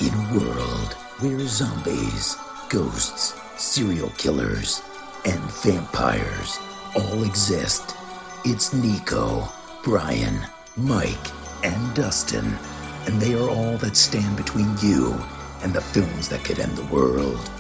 In a world where zombies, ghosts, serial killers, and vampires all exist, it's Nico, Brian, Mike, and Dustin, and they are all that stand between you and the films that could end the world.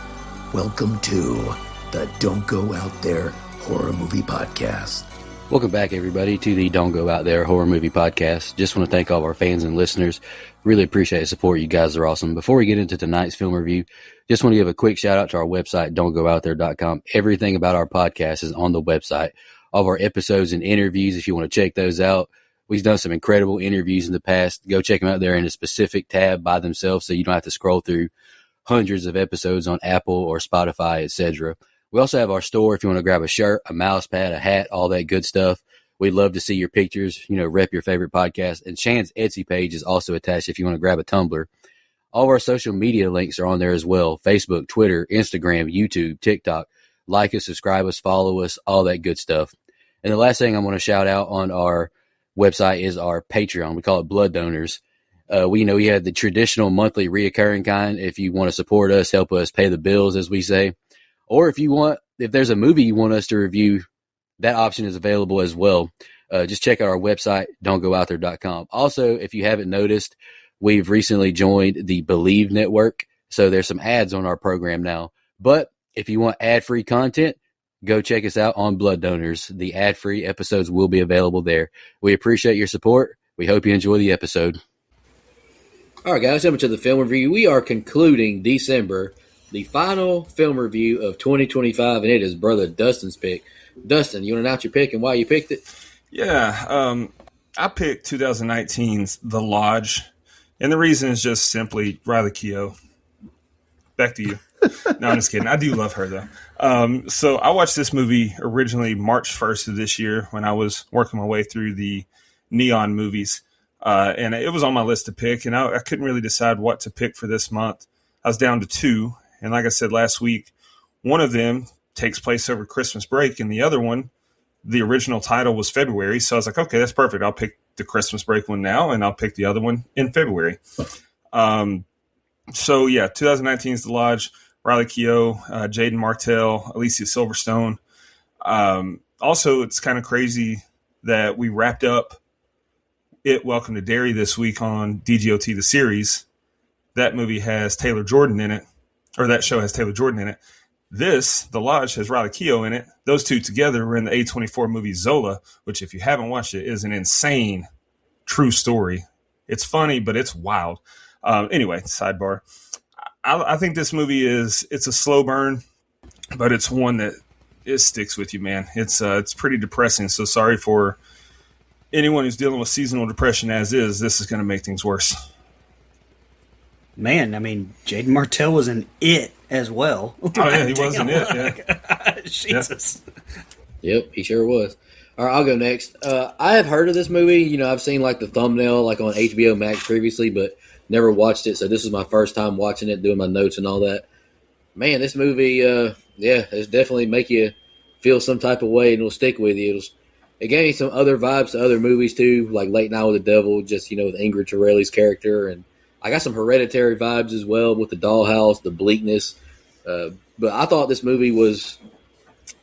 Welcome to the Don't Go Out There Horror Movie Podcast. Welcome back, everybody, to the Don't Go Out There Horror Movie Podcast. Just want to thank all of our fans and listeners. Really appreciate the support. You guys are awesome. Before we get into tonight's film review, just want to give a quick shout out to our website, don'tgoouthere.com. Everything about our podcast is on the website. All of our episodes and interviews, if you want to check those out. We've done some incredible interviews in the past. Go check them out there in a specific tab by themselves so you don't have to scroll through hundreds of episodes on Apple or Spotify, etc. We also have our store if you want to grab a shirt, a mouse pad, a hat, all that good stuff. We'd love to see your pictures, rep your favorite podcast. And Shan's Etsy page is also attached if you want to grab a tumbler. All of our social media links are on there as well. Facebook, Twitter, Instagram, YouTube, TikTok. Like us, subscribe us, follow us, all that good stuff. And the last thing I want to shout out on our website is our Patreon. We call it Blood Donors. We have the traditional monthly reoccurring kind. If you want to support us, help us pay the bills, as we say. Or if there's a movie you want us to review, that option is available as well. Just check out our website, don'tgoouthere.com. Also, if you haven't noticed, we've recently joined the Believe Network. So there's some ads on our program now. But if you want ad-free content, go check us out on Blood Donors. The ad-free episodes will be available there. We appreciate your support. We hope you enjoy the episode. All right, guys, coming to the film review. We are concluding December, the final film review of 2025, and it is Brother Dustin's pick. Dustin, you want to announce your pick and why you picked it? Yeah, I picked 2019's The Lodge, and the reason is just simply Riley Keough. Back to you. No, I'm just kidding. I do love her, though. So I watched this movie originally March 1st of this year when I was working my way through the Neon movies, and it was on my list to pick, and I couldn't really decide what to pick for this month. I was down to two. And like I said last week, one of them takes place over Christmas break, and the other one, the original title was February. So I was like, okay, that's perfect. I'll pick the Christmas break one now, and I'll pick the other one in February. So yeah, 2019 is The Lodge, Riley Keough, Jaden Martell, Alicia Silverstone. Also, it's kind of crazy that we wrapped up Welcome to Derry this week on DGOT, the series. That movie has Taylor Jordan in it. Or that show has Taylor Jordan in it. The Lodge, has Riley Keough in it. Those two together were in the A24 movie Zola, which, if you haven't watched it, is an insane true story. It's funny, but it's wild. Anyway, sidebar. I think this movie it's a slow burn, but it's one that it sticks with you, man. It's pretty depressing. So sorry for anyone who's dealing with seasonal depression as is. This is going to make things worse. Man, I mean, Jaden Martell was in It as well. Oh, yeah, he was in It, yeah. Jesus. Yep, he sure was. All right, I'll go next. I have heard of this movie. I've seen the thumbnail on HBO Max previously, but never watched it. So this is my first time watching it, doing my notes and all that. Man, this movie, it's definitely make you feel some type of way, and it'll stick with you. It gave me some other vibes to other movies too, like Late Night with the Devil, just with Ingrid Torelli's character, and I got some Hereditary vibes as well with the dollhouse, the bleakness. But I thought this movie was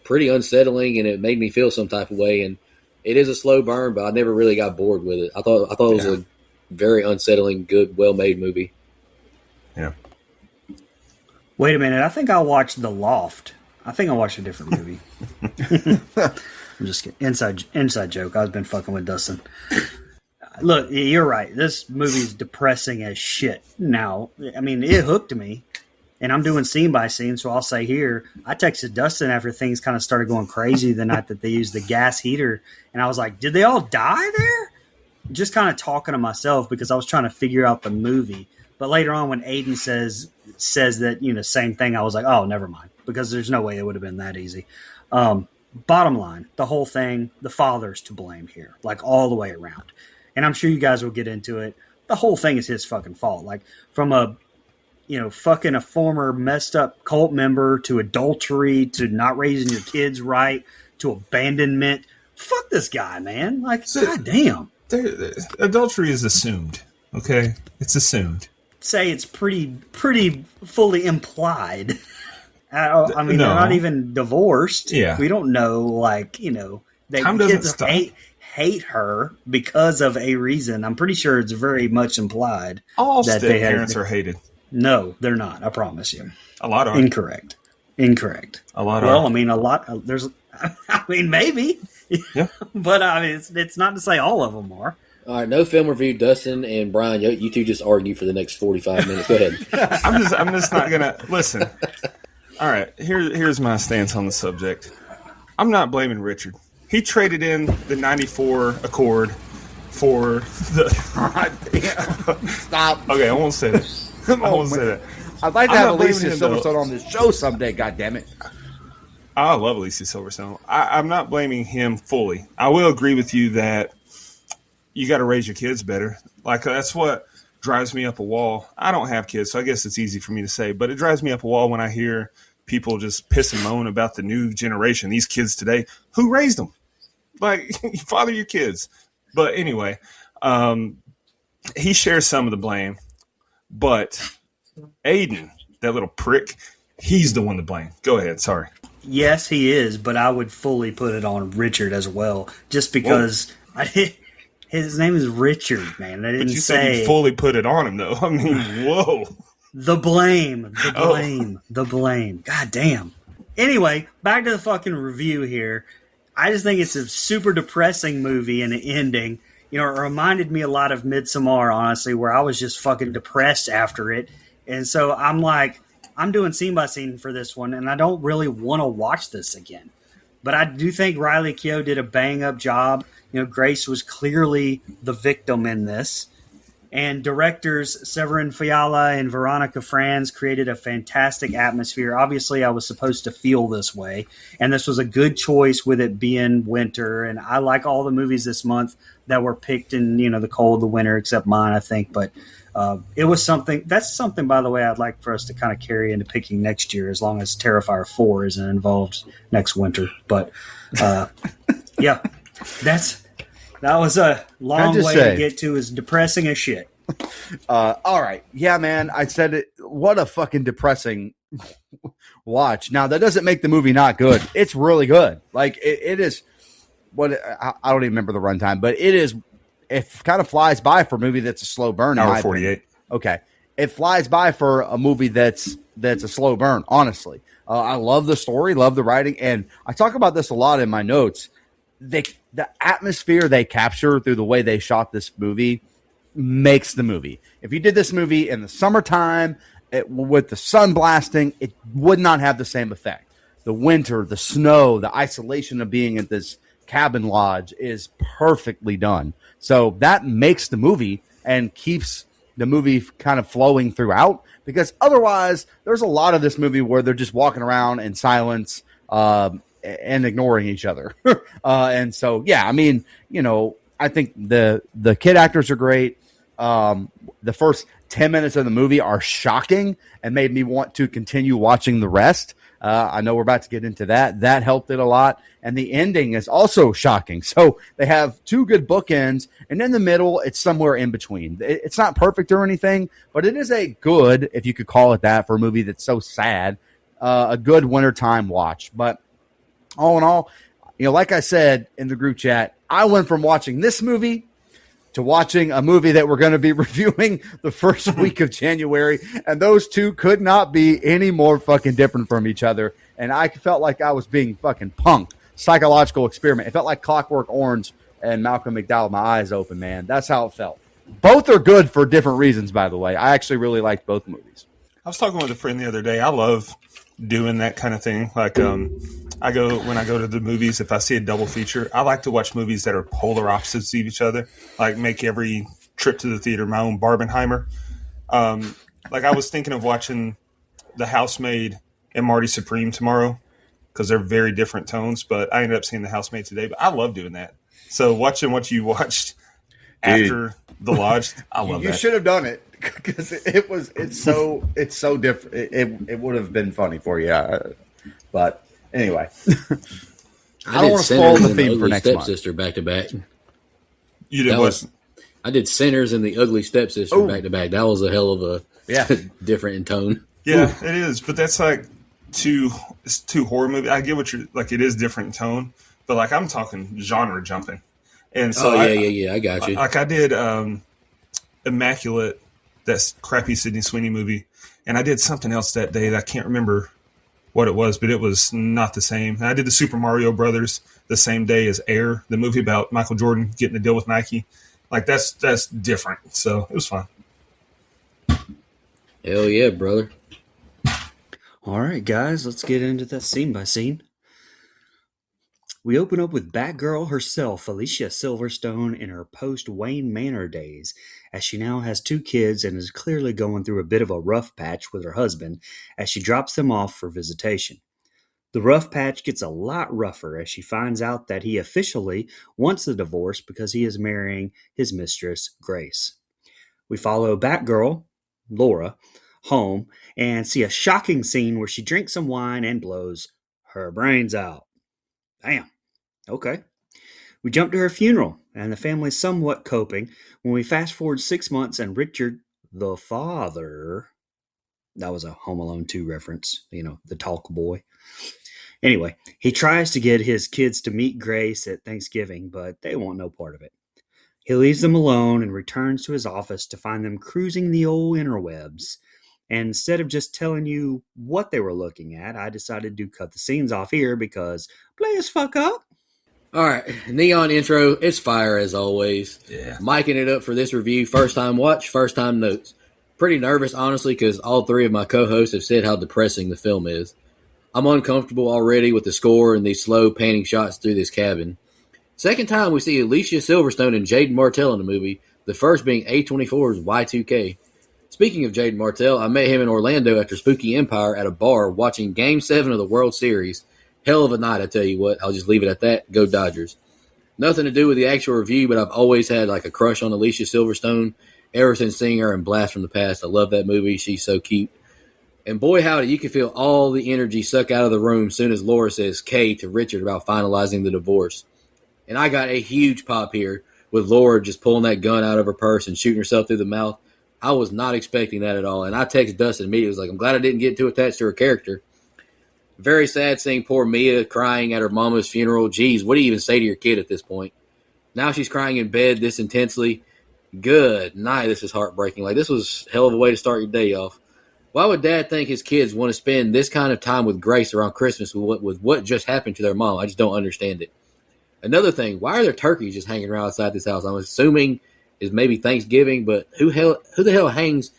pretty unsettling, and it made me feel some type of way. And it is a slow burn, but I never really got bored with it. I thought it was a very unsettling, good, well-made movie. Yeah. Wait a minute. I think I watched The Loft. I think I watched a different movie. I'm just kidding. Inside joke. I've been fucking with Dustin. Look, you're right. This movie is depressing as shit. Now, I mean, it hooked me, and I'm doing scene by scene, so I'll say here, I texted Dustin after things kind of started going crazy the night that they used the gas heater, and I was like, did they all die there? Just kind of talking to myself because I was trying to figure out the movie. But later on when Aiden says that, same thing, I was like, oh, never mind, because there's no way it would have been that easy. Bottom line, the whole thing, the father's to blame here, all the way around. And I'm sure you guys will get into it. The whole thing is his fucking fault. From fucking a former messed up cult member to adultery to not raising your kids right to abandonment. Fuck this guy, man. God damn. Adultery is assumed. Okay? It's assumed. say it's pretty fully implied. I mean, No. they're not even divorced. Yeah. We don't know, like, you know, they Time doesn't kids stop. hate her because of a reason. I'm pretty sure it's very much implied. All that step they had- parents are hated. No, they're not. I promise you. A lot are. Incorrect. A lot Well, are. I mean, a lot. There's. I mean, maybe. Yeah. But I mean, it's not to say all of them are. All right, no film review. Dustin and Brian, you two just argue for the next 45 minutes. Go ahead. I'm just not gonna listen. All right, here's my stance on the subject. I'm not blaming Richard. He traded in the '94 Accord for the. Stop. Okay, I won't say that. I won't say that. I'd like to I'm have not blaming Alicia him, though. Silverstone on this show someday. God damn it! I love Alicia Silverstone. I'm not blaming him fully. I will agree with you that you got to raise your kids better. Like, that's what drives me up a wall. I don't have kids, so I guess it's easy for me to say, but it drives me up a wall when I hear people just piss and moan about the new generation, these kids today. Who raised them? Like, you father your kids. But anyway, he shares some of the blame, but Aiden, that little prick, he's the one to blame. Go ahead. Sorry. Yes, he is, but I would fully put it on Richard as well, just because his name is Richard, man. I didn't But you said say you fully put it on him, though. I mean, whoa. the blame. Oh. The blame. God damn. Anyway, back to the fucking review here. I just think it's a super depressing movie and an ending. You know, it reminded me a lot of Midsommar, honestly, where I was just fucking depressed after it. And so I'm like, I'm doing scene by scene for this one, and I don't really want to watch this again. But I do think Riley Keough did a bang-up job. You know, Grace was clearly the victim in this. And directors Severin Fiala and Veronica Franz created a fantastic atmosphere. Obviously, I was supposed to feel this way, and this was a good choice with it being winter. And I like all the movies this month that were picked in, you know, the cold, the winter, except mine, I think. But it was something. That's something, by the way, I'd like for us to kind of carry into picking next year, as long as Terrifier 4 isn't involved next winter. But yeah, that was a long just way say- to get to. Is depressing as shit. All right. Yeah, man. I said it. What a fucking depressing watch. Now, that doesn't make the movie not good. It's really good. Like, it is what I don't even remember the runtime, but it kind of flies by for a movie that's a slow burn. Hour 48. Okay. It flies by for a movie that's a slow burn, honestly. I love the story, love the writing, and I talk about this a lot in my notes. The atmosphere they capture through the way they shot this movie makes the movie. If you did this movie in the summertime with the sun blasting, it would not have the same effect. The winter, the snow, the isolation of being at this cabin lodge is perfectly done. So that makes the movie and keeps the movie kind of flowing throughout, because otherwise there's a lot of this movie where they're just walking around in silence and ignoring each other. And so, yeah, I mean, you know, I think the kid actors are great. The first 10 minutes of the movie are shocking and made me want to continue watching the rest. I know we're about to get into that. That helped it a lot. And the ending is also shocking. So they have two good bookends, and in the middle, it's somewhere in between. It's not perfect or anything, but it is a good, if you could call it that, for a movie that's so sad, a good wintertime watch. But all in all, you know, like I said in the group chat, I went from watching this movie to watching a movie that we're going to be reviewing the first week of January, and those two could not be any more fucking different from each other. And I felt like I was being fucking punked. Psychological experiment. It felt like Clockwork Orange and Malcolm McDowell. My eyes open, man. That's how it felt. Both are good for different reasons, by the way. I actually really liked both movies. I was talking with a friend the other day. I love doing that kind of thing. Like, when I go to the movies, if I see a double feature, I like to watch movies that are polar opposites of each other. Like, make every trip to the theater my own Barbenheimer. Like, I was thinking of watching The Housemaid and Marty Supreme tomorrow, because they're very different tones, but I ended up seeing The Housemaid today. But I love doing that. So watching what you watched after The Lodge, I love that. You should have done it, because it's so different. It would have been funny for you. But anyway, I don't want to spoil the theme for next month. Stepsister back to back. You did That what? was, I did Sinners and The Ugly Stepsister back to back. That was a hell of a Yeah. Different in tone. Yeah, it is. But that's like it's two horror movies. I get what you're like. It is different in tone, but like I'm talking genre jumping. And so Yeah. I got you. like I did Immaculate, that crappy Sydney Sweeney movie, and I did something else that day that I can't remember what it was, but it was not the same. And I did the Super Mario Brothers the same day as Air, the movie about Michael Jordan getting a deal with Nike. Like that's different. So it was fun. Hell yeah, brother. All right, guys, let's get into that scene by scene. We open up with Batgirl herself, Alicia Silverstone, in her post-Wayne Manor days, as she now has 2 kids and is clearly going through a bit of a rough patch with her husband as she drops them off for visitation. The rough patch gets a lot rougher as she finds out that he officially wants the divorce because he is marrying his mistress, Grace. We follow Batgirl, Laura, home and see a shocking scene where she drinks some wine and blows her brains out. Damn. Okay. We jump to her funeral, and the family's somewhat coping when we fast forward 6 months and Richard, the father, that was a Home Alone 2 reference, the talk boy. Anyway, he tries to get his kids to meet Grace at Thanksgiving, but they want no part of it. He leaves them alone and returns to his office to find them cruising the old interwebs. And instead of just telling you what they were looking at, I decided to cut the scenes off here because play as fuck up. All right, Neon intro. It's fire as always. Yeah. Miking it up for this review. First time watch, first time notes. Pretty nervous, honestly, because all 3 of my co-hosts have said how depressing the film is. I'm uncomfortable already with the score and these slow panning shots through this cabin. Second time we see Alicia Silverstone and Jaden Martell in the movie, the first being A24's Y2K. Speaking of Jaden Martell, I met him in Orlando after Spooky Empire at a bar watching Game 7 of the World Series. Hell of a night, I tell you what. I'll just leave it at that. Go Dodgers. Nothing to do with the actual review, but I've always had like a crush on Alicia Silverstone ever since seeing her in Blast from the Past. I love that movie. She's so cute. And boy, howdy, you can feel all the energy suck out of the room as soon as Laura says K to Richard about finalizing the divorce. And I got a huge pop here with Laura just pulling that gun out of her purse and shooting herself through the mouth. I was not expecting that at all. And I texted Dustin immediately. I was like, I'm glad I didn't get too attached to her character. Very sad seeing poor Mia crying at her mama's funeral. Geez, what do you even say to your kid at this point? Now she's crying in bed this intensely. Good night. This is heartbreaking. Like, this was a hell of a way to start your day off. Why would Dad think his kids want to spend this kind of time with Grace around Christmas with what just happened to their mom? I just don't understand it. Another thing, why are there turkeys just hanging around outside this house? I'm assuming is maybe Thanksgiving, but who the hell hangs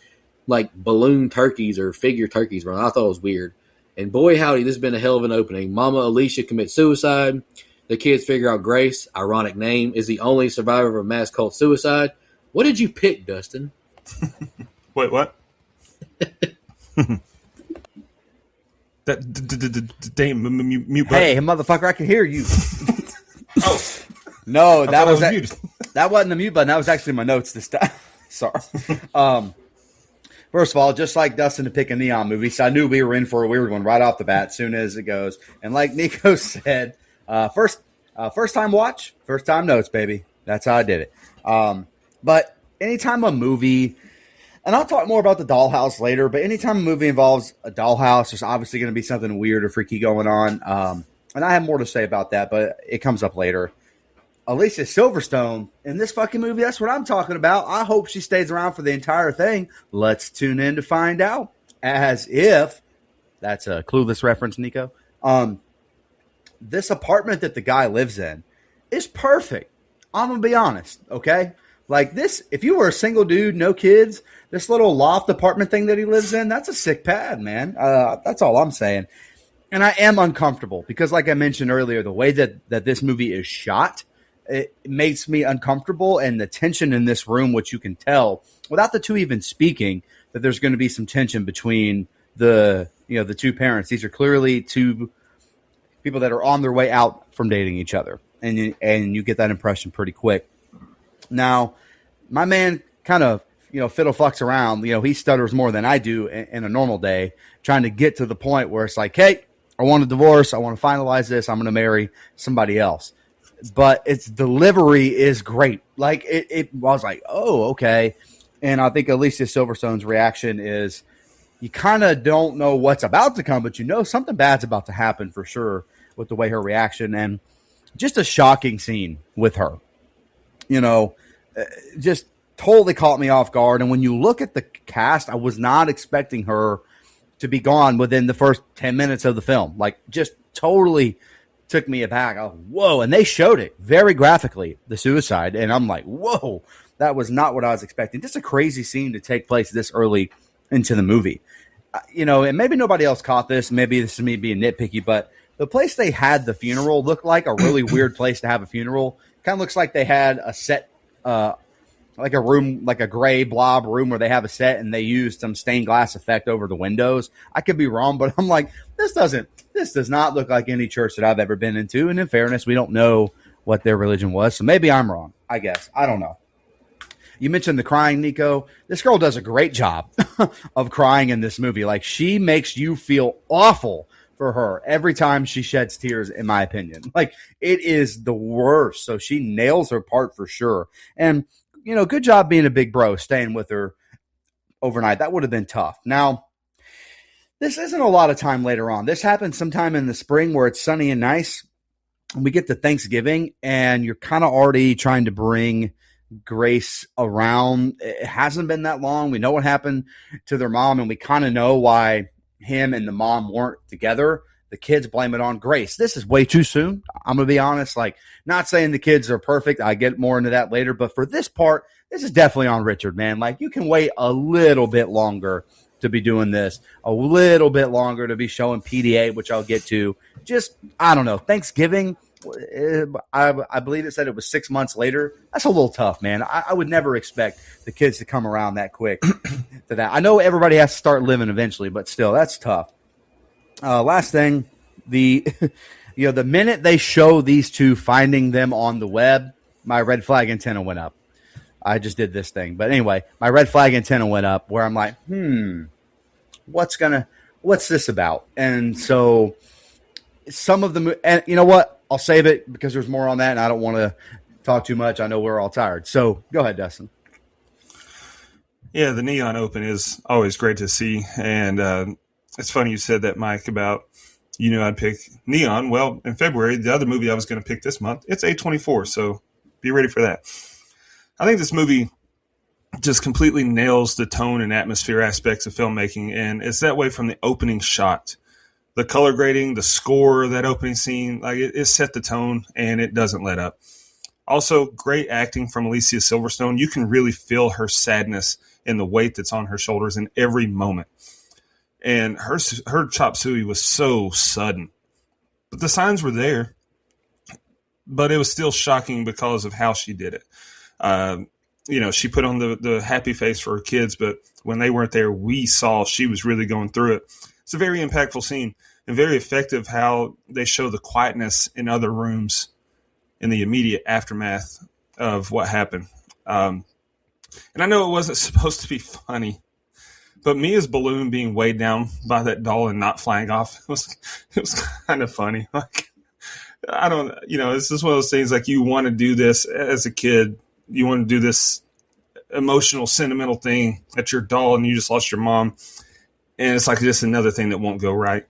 like balloon turkeys or figure turkeys around? I thought it was weird. And boy, howdy, this has been a hell of an opening. Mama Alicia commits suicide. The kids figure out Grace, ironic name, is the only survivor of a mass cult suicide. What did you pick, Dustin? Wait, what? That damn mute button. Hey, motherfucker, I can hear you. Oh, No, I that thought I was muted. that wasn't the mute button. That was actually my notes this time. Sorry. First of all, just like Dustin to pick a Neon movie, so I knew we were in for a weird one right off the bat, as soon as it goes. And like Nico said, first time watch, first time notes, baby. That's how I did it. But anytime a movie, and I'll talk more about the dollhouse later, but anytime a movie involves a dollhouse, there's obviously going to be something weird or freaky going on. And I have more to say about that, but it comes up later. Alicia Silverstone in this fucking movie, that's what I'm talking about. I hope she stays around for the entire thing. Let's tune in to find out. As if, that's a clueless reference, Nico. This apartment that the guy lives in is perfect. I'm going to be honest, okay? Like this, if you were a single dude, no kids, this little loft apartment thing that he lives in, that's a sick pad, man. That's all I'm saying. And I am uncomfortable because, like I mentioned earlier, the way that this movie is shot, it makes me uncomfortable. And the tension in this room, which you can tell without the two even speaking, that there's going to be some tension between the two parents. These are clearly two people that are on their way out from dating each other. And you get that impression pretty quick. Now, my man kind of, fiddle fucks around. He stutters more than I do in a normal day, trying to get to the point where it's like, hey, I want a divorce. I want to finalize this. I'm going to marry somebody else. But its delivery is great. Like I was like, oh, okay. And I think Alicia Silverstone's reaction is you kind of don't know what's about to come, but you know something bad's about to happen for sure with the way her reaction, and just a shocking scene with her. You know, just totally caught me off guard. And when you look at the cast, I was not expecting her to be gone within the first 10 minutes of the film. Like, just totally took me aback. I was, whoa. And they showed it very graphically, the suicide. And I'm like, whoa, that was not what I was expecting. Just a crazy scene to take place this early into the movie. You know, and maybe nobody else caught this. Maybe this is me being nitpicky, but the place they had the funeral looked like a really weird place to have a funeral. Kind of looks like they had a set, like a room, like a gray blob room where they have a set and they used some stained glass effect over the windows. I could be wrong, but I'm like, this does not look like any church that I've ever been into. And in fairness, we don't know what their religion was. So maybe I'm wrong, I guess. I don't know. You mentioned the crying, Nico. This girl does a great job of crying in this movie. Like, she makes you feel awful for her every time she sheds tears, in my opinion. Like, it is the worst. So she nails her part for sure. And, you know, good job being a big bro, staying with her overnight. That would have been tough. Now, this isn't a lot of time later on. This happens sometime in the spring where it's sunny and nice. We get to Thanksgiving, and you're kind of already trying to bring Grace around. It hasn't been that long. We know what happened to their mom, and we kind of know why him and the mom weren't together. The kids blame it on Grace. This is way too soon. I'm going to be honest. Like, not saying the kids are perfect. I get more into that later. But for this part, this is definitely on Richard, man. Like, you can wait a little bit longer to be doing this, a little bit longer to be showing PDA, which I'll get to. Just, I don't know. Thanksgiving, I believe it said it was 6 months later. That's a little tough, man. I would never expect the kids to come around that quick to that. I know everybody has to start living eventually, but still, that's tough. Last thing, the minute they show these two finding them on the web, my red flag antenna went up. I just did this thing, but anyway, my red flag antenna went up where I'm like, what's this about? And so some of the, and you know what? I'll save it because there's more on that, and I don't want to talk too much. I know we're all tired. So go ahead, Dustin. Yeah, the neon open is always great to see. And it's funny you said that, Mike, about, you know, I'd pick Neon. Well, in February, the other movie I was going to pick this month, it's A24. So be ready for that. I think this movie just completely nails the tone and atmosphere aspects of filmmaking. And it's that way from the opening shot. The color grading, the score, that opening scene, like it set the tone and it doesn't let up. Also, great acting from Alicia Silverstone. You can really feel her sadness and the weight that's on her shoulders in every moment. And her chop suey was so sudden. But the signs were there. But it was still shocking because of how she did it. You know, she put on the happy face for her kids, but when they weren't there, we saw she was really going through it. It's a very impactful scene and very effective how they show the quietness in other rooms in the immediate aftermath of what happened. And I know it wasn't supposed to be funny, but Mia's balloon being weighed down by that doll and not flying off, it was kind of funny. Like, I don't, you know, it's just one of those things, like, you want to do this as a kid. You want to do this emotional, sentimental thing at your doll, and you just lost your mom. And it's like just another thing that won't go right.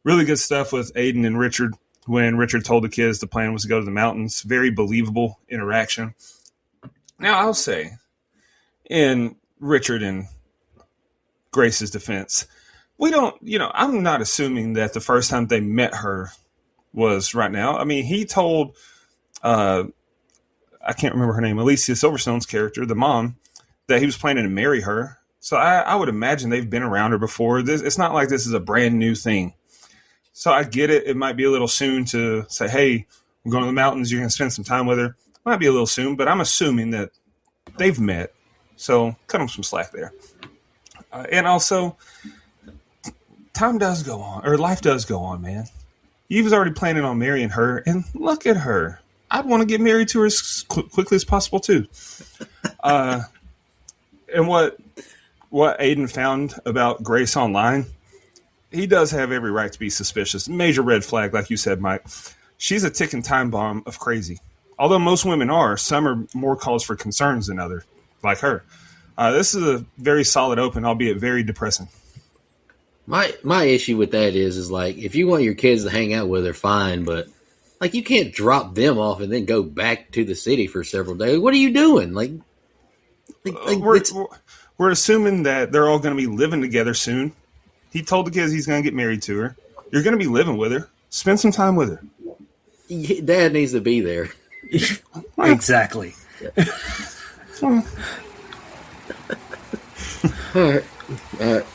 Really good stuff with Aiden and Richard when Richard told the kids the plan was to go to the mountains. Very believable interaction. Now, I'll say, in Richard and Grace's defense, we don't, you know, I'm not assuming that the first time they met her was right now. I mean, he told, I can't remember her name, Alicia Silverstone's character, the mom, that he was planning to marry her. So I would imagine they've been around her before. It's not like this is a brand new thing. So I get it. It might be a little soon to say, hey, we're going to the mountains. You're going to spend some time with her. Might be a little soon, but I'm assuming that they've met. So cut them some slack there. And also, time does go on, or life does go on, man. You was already planning on marrying her, and look at her. I'd want to get married to her as quickly as possible, too. And what Aiden found about Grace online, he does have every right to be suspicious. Major red flag, like you said, Mike. She's a ticking time bomb of crazy. Although most women are, some are more cause for concerns than others, like her. This is a very solid open, albeit very depressing. My issue with that is like if you want your kids to hang out with her, fine, but like you can't drop them off and then go back to the city for several days. What are you doing? We're assuming that they're all going to be living together soon. He told the kids he's going to get married to her. You're going to be living with her. Spend some time with her. Dad needs to be there. Exactly. All right.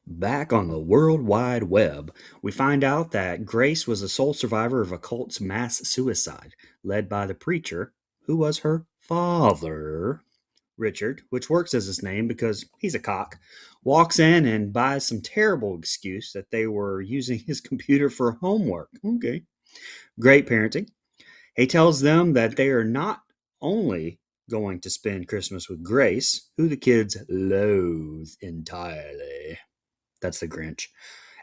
Back on the World Wide Web, we find out that Grace was the sole survivor of a cult's mass suicide, led by the preacher, who was her father. Richard, which works as his name because he's a cock, walks in and buys some terrible excuse that they were using his computer for homework. Okay. Great parenting. He tells them that they are not only going to spend Christmas with Grace, who the kids loathe entirely. That's the Grinch.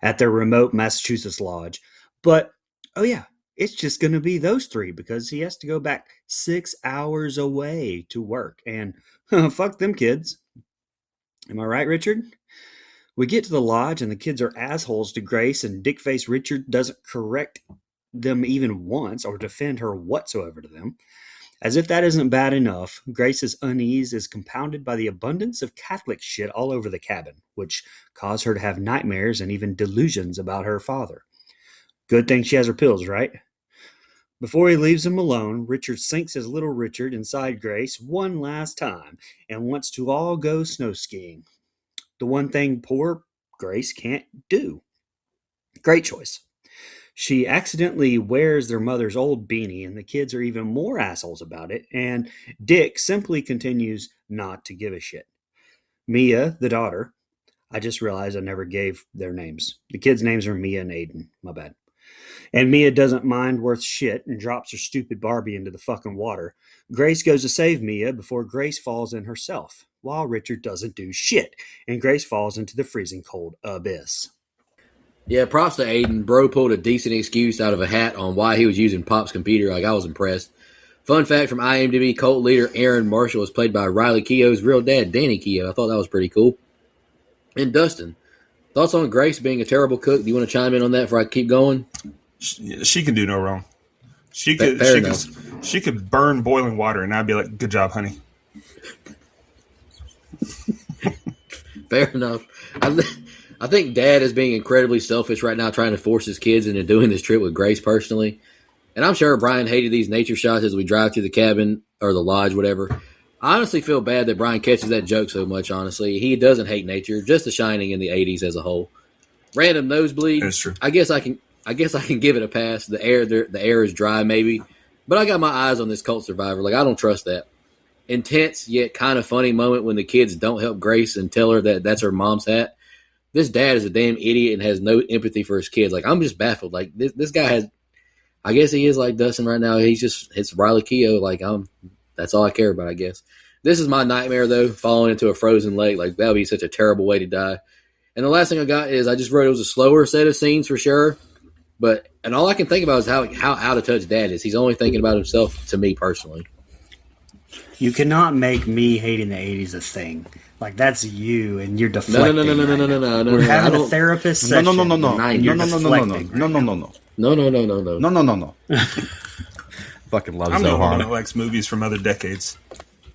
At their remote Massachusetts lodge. But, oh yeah, it's just going to be those three because he has to go back 6 hours away to work. And fuck them kids. Am I right, Richard? We get to the lodge and the kids are assholes to Grace, and dickface Richard doesn't correct them even once or defend her whatsoever to them. As if that isn't bad enough, Grace's unease is compounded by the abundance of Catholic shit all over the cabin, which cause her to have nightmares and even delusions about her father. Good thing she has her pills, right? Before he leaves him alone, Richard sinks his little Richard inside Grace one last time and wants to all go snow skiing. The one thing poor Grace can't do. Great choice. She accidentally wears their mother's old beanie, and the kids are even more assholes about it, and Dick simply continues not to give a shit. Mia, the daughter, I just realized I never gave their names. The kids' names are Mia and Aiden. My bad. And Mia doesn't mind worth shit and drops her stupid Barbie into the fucking water. Grace goes to save Mia before Grace falls in herself, while Richard doesn't do shit, and Grace falls into the freezing cold abyss. Yeah, props to Aiden. Bro pulled a decent excuse out of a hat on why he was using Pop's computer. Like, I was impressed. Fun fact from IMDb, cult leader Aaron Marshall is played by Riley Keough's real dad, Danny Keough. I thought that was pretty cool. And Dustin, thoughts on Grace being a terrible cook? Do you want to chime in on that before I keep going? She can do no wrong. She could burn boiling water, and I'd be like, "Good job, honey." Fair enough. I think Dad is being incredibly selfish right now, trying to force his kids into doing this trip with Grace personally. And I'm sure Brian hated these nature shots as we drive to the cabin or the lodge, whatever. I honestly feel bad that Brian catches that joke so much, honestly. He doesn't hate nature, just The Shining in the 80s as a whole. Random nosebleed. That's true. I guess I can give it a pass. The air is dry, maybe. But I got my eyes on this cult survivor. Like, I don't trust that. Intense, yet kind of funny moment when the kids don't help Grace and tell her that that's her mom's hat. This dad is a damn idiot and has no empathy for his kids. Like, I'm just baffled. Like, this guy has, I guess he is like Dustin right now. It's Riley Keough. Like, that's all I care about, I guess. This is my nightmare, though, falling into a frozen lake. Like, that would be such a terrible way to die. And the last thing I got is I just wrote it was a slower set of scenes for sure. And all I can think about is how out of touch Dad is. He's only thinking about himself to me personally. You cannot make me hating the 80s a thing. Like, that's you, and you're deflecting. No. We're having a therapist session. No. Fucking love I'm the only one Zohan. that likes movies from other decades.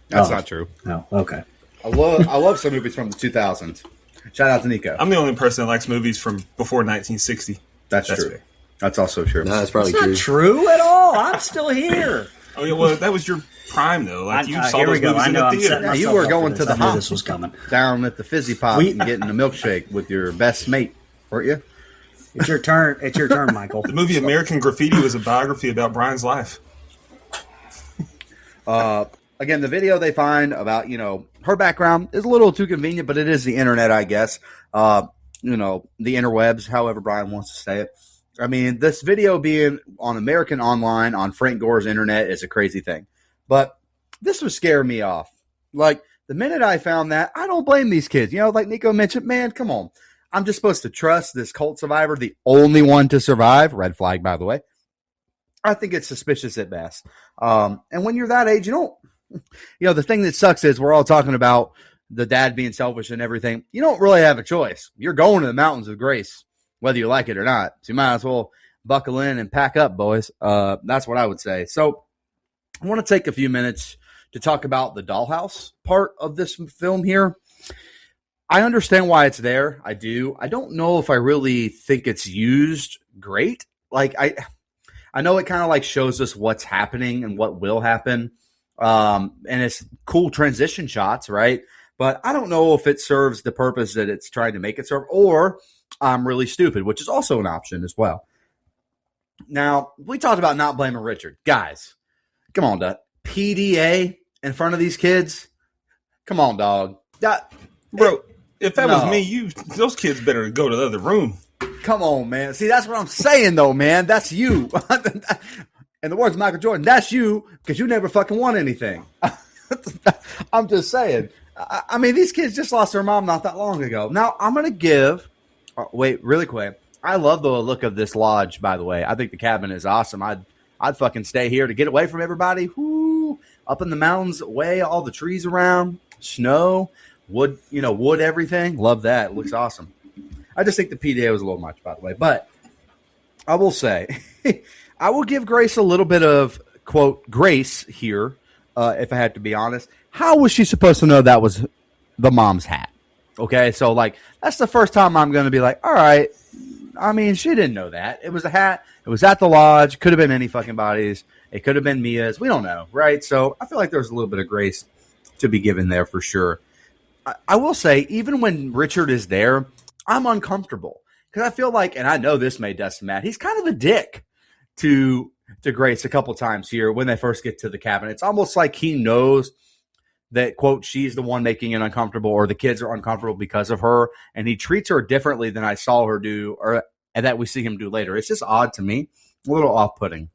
That's not true. No, okay. I love some movies from the 2000s. Shout out to Nico. I'm the only person that likes movies from before 1960. That's true. fair. That's also true. No, that's probably It's not true at all. I'm still here. Oh yeah, well that was your prime though. Like you saw here we those go. movies I in know the I'm theater. setting Yeah, you myself were up going for to this. the I knew hop. this was coming. Down at the Fizzy Pop and getting a milkshake with your best mate, weren't you? It's your turn. It's your turn, Michael. The movie American Graffiti was a biography about Brian's life. Again, the video they find about, her background is a little too convenient, but it is the internet, I guess. The interwebs, however Brian wants to say it. I mean, this video being on American Online, on Frank Gore's internet, is a crazy thing. But this was scaring me off. Like, the minute I found that, I don't blame these kids. Like Nico mentioned, man, come on. I'm just supposed to trust this cult survivor, the only one to survive. Red flag, by the way. I think it's suspicious at best. And when you're that age, you The thing that sucks is we're all talking about the dad being selfish and everything. You don't really have a choice. You're going to the mountains of grace, whether you like it or not. So you might as well buckle in and pack up, boys. That's what I would say. So I want to take a few minutes to talk about the dollhouse part of this film here. I understand why it's there. I do. I don't know if I really think it's used great. Like I know it kind of like shows us what's happening and what will happen. And it's cool transition shots, right? But I don't know if it serves the purpose that it's trying to make it serve, or I'm really stupid, which is also an option as well. Now, we talked about not blaming Richard. Guys, come on, Dad. PDA in front of these kids? Come on, dog. Bro, if that was me, those kids better go to the other room. Come on, man. See, that's what I'm saying, though, man. That's you. In the words of Michael Jordan, that's you because you never fucking won anything. I'm just saying. I mean, these kids just lost their mom not that long ago. Now, I'm going to give wait, really quick. I love the look of this lodge, by the way. I think the cabin is awesome. I'd fucking stay here to get away from everybody. Whoo, up in the mountains, way all the trees around, snow, wood, wood, everything. Love that. It looks awesome. I just think the PDA was a little much, by the way. But I will say, I will give Grace a little bit of, quote, grace here, if I had to be honest. How was she supposed to know that was the mom's hat? Okay, so, that's the first time I'm going to be like, all right. I mean, she didn't know that. It was a hat. It was at the lodge. Could have been any fucking body's. It could have been Mia's. We don't know, right? So I feel like there's a little bit of grace to be given there for sure. I will say, even when Richard is there, I'm uncomfortable because I feel like, and I know this made Dustin mad, he's kind of a dick to Grace a couple times here when they first get to the cabin. It's almost like he knows that, quote, she's the one making it uncomfortable or the kids are uncomfortable because of her, and he treats her differently than I saw her do and that we see him do later. It's just odd to me, a little off-putting.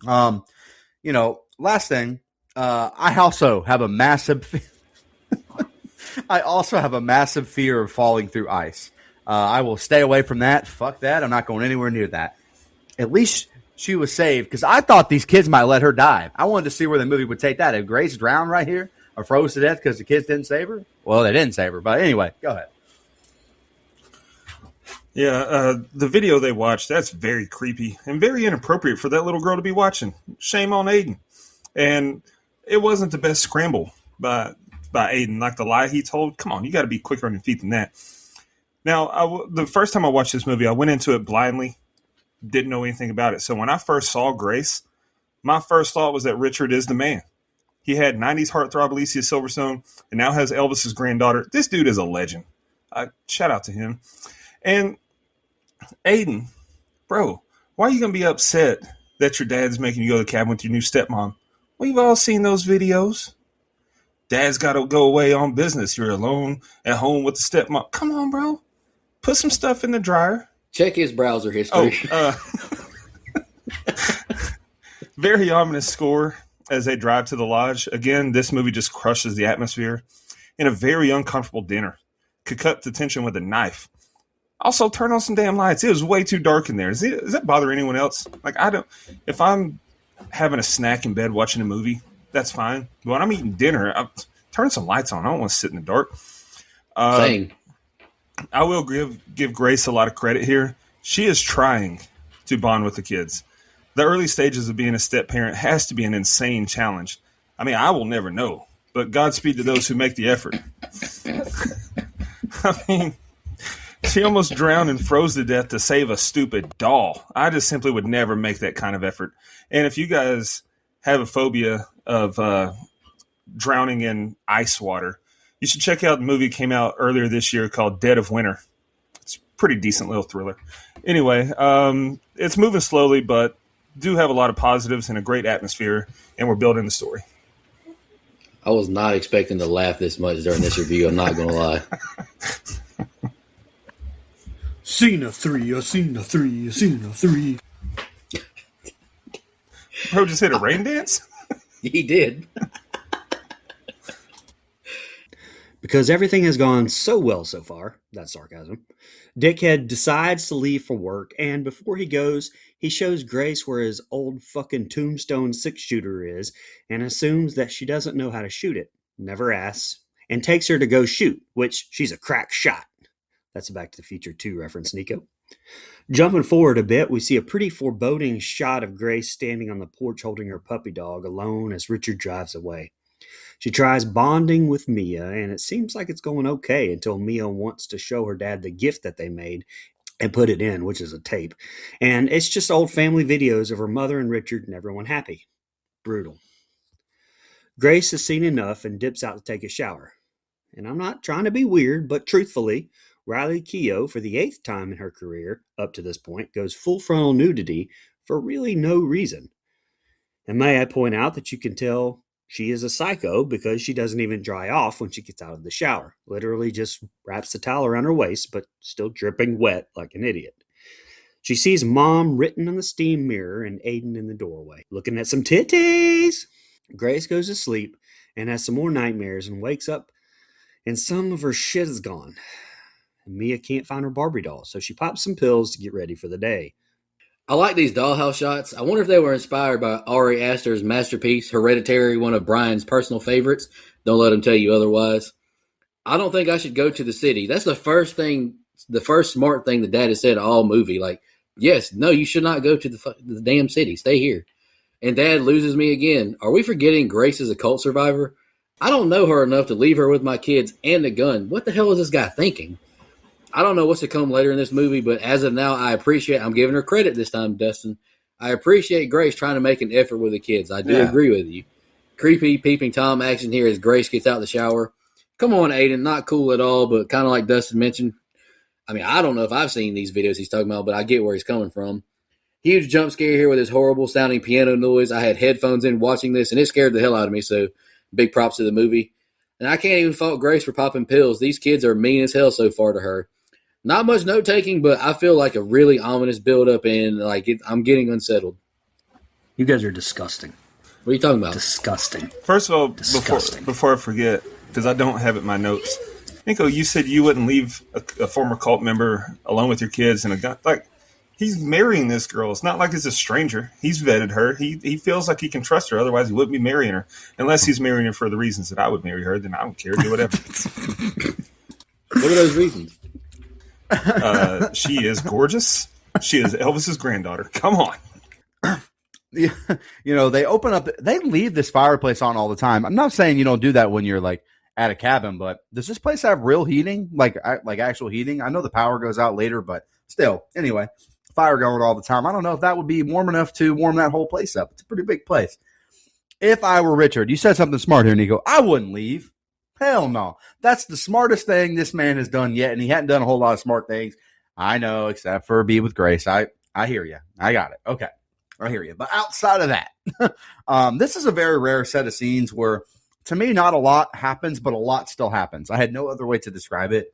Last thing, I also have a massive fear of falling through ice. I will stay away from that. Fuck that. I'm not going anywhere near that. At least she was saved because I thought these kids might let her die. I wanted to see where the movie would take that. If Grace drowned right here or froze to death because the kids didn't save her, well, they didn't save her. But anyway, go ahead. Yeah, the video they watched, that's very creepy and very inappropriate for that little girl to be watching. Shame on Aiden. And it wasn't the best scramble by Aiden, like the lie he told. Come on, you got to be quicker on your feet than that. Now, the first time I watched this movie, I went into it blindly, didn't know anything about it. So when I first saw Grace, my first thought was that Richard is the man. He had 90s heartthrob Alicia Silverstone and now has Elvis's granddaughter. This dude is a legend. Shout out to him. And Aiden, bro, why are you going to be upset that your dad's making you go to the cabin with your new stepmom? We've all seen those videos. Dad's got to go away on business. You're alone at home with the stepmom. Come on, bro. Put some stuff in the dryer. Check his browser history. Very ominous score as they drive to the lodge. Again, this movie just crushes the atmosphere. In a very uncomfortable dinner. Could cut the tension with a knife. Also, turn on some damn lights. It was way too dark in there. Does that bother anyone else? If I'm having a snack in bed watching a movie, that's fine. But when I'm eating dinner, I'll turn some lights on. I don't want to sit in the dark. Same. I will give Grace a lot of credit here. She is trying to bond with the kids. The early stages of being a step parent has to be an insane challenge. I mean, I will never know, but Godspeed to those who make the effort. I mean, she almost drowned and froze to death to save a stupid doll. I just simply would never make that kind of effort. And if you guys have a phobia of drowning in ice water, you should check out the movie that came out earlier this year called Dead of Winter. It's a pretty decent little thriller. Anyway, it's moving slowly, but do have a lot of positives and a great atmosphere, and we're building the story. I was not expecting to laugh this much during this review. I'm not going to lie. Cena 3, a Cena 3, a Cena 3. Bro just hit a rain dance? He did. Because everything has gone so well so far, that's sarcasm, Dickhead decides to leave for work, and before he goes, He shows Grace where his old fucking tombstone 6-shooter is and assumes that she doesn't know how to shoot it, never asks, and takes her to go shoot, which she's a crack shot. That's a Back to the Future 2 reference, Nico. Jumping forward a bit, we see a pretty foreboding shot of Grace standing on the porch holding her puppy dog alone as Richard drives away. She tries bonding with Mia, and it seems like it's going okay until Mia wants to show her dad the gift that they made and put it in, which is a tape. And it's just old family videos of her mother and Richard and everyone happy. Brutal. Grace has seen enough and dips out to take a shower. And I'm not trying to be weird, but truthfully, Riley Keough, for the 8th time in her career up to this point, goes full frontal nudity for really no reason. And may I point out that you can tell she is a psycho because she doesn't even dry off when she gets out of the shower. Literally just wraps the towel around her waist, but still dripping wet like an idiot. She sees Mom written on the steam mirror and Aiden in the doorway, looking at some titties. Grace goes to sleep and has some more nightmares and wakes up and some of her shit is gone. And Mia can't find her Barbie doll, so she pops some pills to get ready for the day. I like these dollhouse shots. I wonder if they were inspired by Ari Aster's masterpiece, Hereditary, one of Brian's personal favorites. Don't let him tell you otherwise. I don't think I should go to the city. That's the first smart thing the dad has said all movie. Like, yes, no, you should not go to the damn city. Stay here. And Dad loses me again. Are we forgetting Grace is a cult survivor? I don't know her enough to leave her with my kids and a gun. What the hell is this guy thinking? I don't know what's to come later in this movie, but as of now, I'm giving her credit this time, Dustin. I appreciate Grace trying to make an effort with the kids. I do agree with you. Creepy peeping Tom action here as Grace gets out of the shower. Come on, Aiden. Not cool at all, but kind of like Dustin mentioned. I mean, I don't know if I've seen these videos he's talking about, but I get where he's coming from. Huge jump scare here with his horrible sounding piano noise. I had headphones in watching this, and it scared the hell out of me, so big props to the movie. And I can't even fault Grace for popping pills. These kids are mean as hell so far to her. Not much note taking, but I feel like a really ominous buildup, and I'm getting unsettled. You guys are disgusting. What are you talking about? Disgusting. First of all, Disgusting. before I forget, because I don't have it in my notes, Nico, you said you wouldn't leave a former cult member alone with your kids and a guy. Like, he's marrying this girl. It's not like it's a stranger. He's vetted her. He feels like he can trust her. Otherwise, he wouldn't be marrying her. Unless he's marrying her for the reasons that I would marry her, then I don't care. Do whatever. What are those reasons? She is gorgeous. She is Elvis's granddaughter. Come on. You know, they leave this fireplace on all the time. I'm not saying you don't do that when you're like at a cabin, but does this place have real heating? Like actual heating? I know the power goes out later, but still, anyway, fire going all the time. I don't know if that would be warm enough to warm that whole place up. It's a pretty big place. If I were Richard, you said something smart here, Nico. I wouldn't leave. Hell no. That's the smartest thing this man has done yet, and he hadn't done a whole lot of smart things. I know, except for be with Grace. I hear you. I got it. Okay. I hear you. But outside of that, this is a very rare set of scenes where, to me, not a lot happens, but a lot still happens. I had no other way to describe it.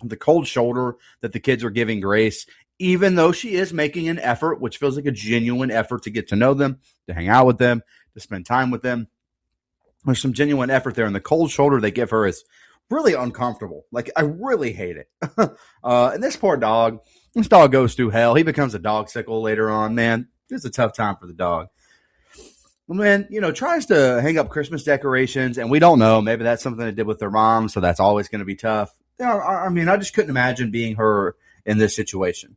The cold shoulder that the kids are giving Grace, even though she is making an effort, which feels like a genuine effort to get to know them, to hang out with them, to spend time with them. There's some genuine effort there, and the cold shoulder they give her is really uncomfortable. Like, I really hate it. And this dog goes through hell. He becomes a dog sickle later on, man. It's a tough time for the dog. Man, tries to hang up Christmas decorations, and we don't know. Maybe that's something they did with their mom, so that's always going to be tough. I mean, I just couldn't imagine being her in this situation.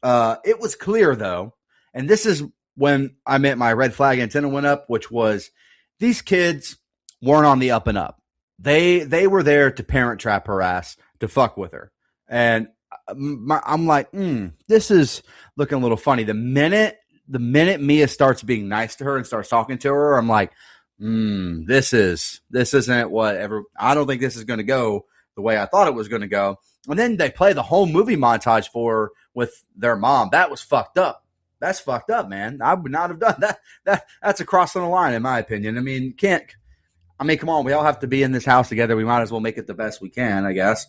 It was clear, though, and this is when I meant my red flag antenna went up, which was these kids weren't on the up and up. They were there to parent trap her ass, to fuck with her. And I'm like, this is looking a little funny. The minute Mia starts being nice to her and starts talking to her, I'm like, this isn't whatever. I don't think this is going to go the way I thought it was going to go. And then they play the whole movie montage for her with their mom. That was fucked up. That's fucked up, man. I would not have done that. That's a crossing the line, in my opinion. I mean, come on. We all have to be in this house together. We might as well make it the best we can, I guess.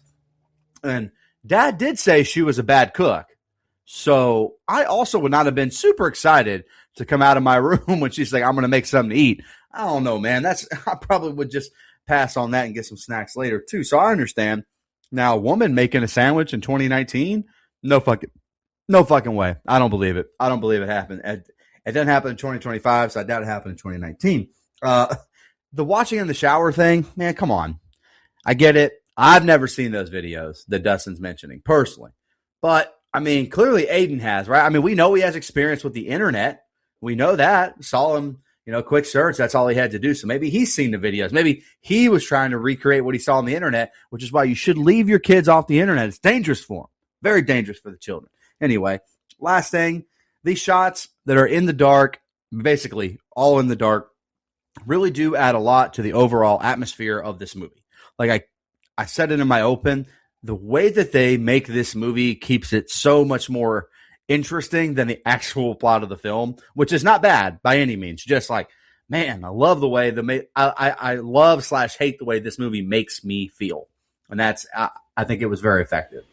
And Dad did say she was a bad cook. So I also would not have been super excited to come out of my room when she's like, I'm going to make something to eat. I don't know, man. I probably would just pass on that and get some snacks later too. So I understand. Now, a woman making a sandwich in 2019, no fucking No fucking way. I don't believe it. I don't believe it happened. It didn't happen in 2025, so I doubt it happened in 2019. The watching in the shower thing, man, come on. I get it. I've never seen those videos that Dustin's mentioning personally. But, I mean, clearly Aiden has, right? I mean, we know he has experience with the internet. We know that. Saw him, quick search. That's all he had to do. So maybe he's seen the videos. Maybe he was trying to recreate what he saw on the internet, which is why you should leave your kids off the internet. It's dangerous for them. Very dangerous for the children. Anyway, last thing, these shots that are in the dark, basically all in the dark, really do add a lot to the overall atmosphere of this movie. Like I said it in my open, the way that they make this movie keeps it so much more interesting than the actual plot of the film, which is not bad by any means. Just like, man, I love the way I love/hate the way this movie makes me feel, and that's I think it was very effective.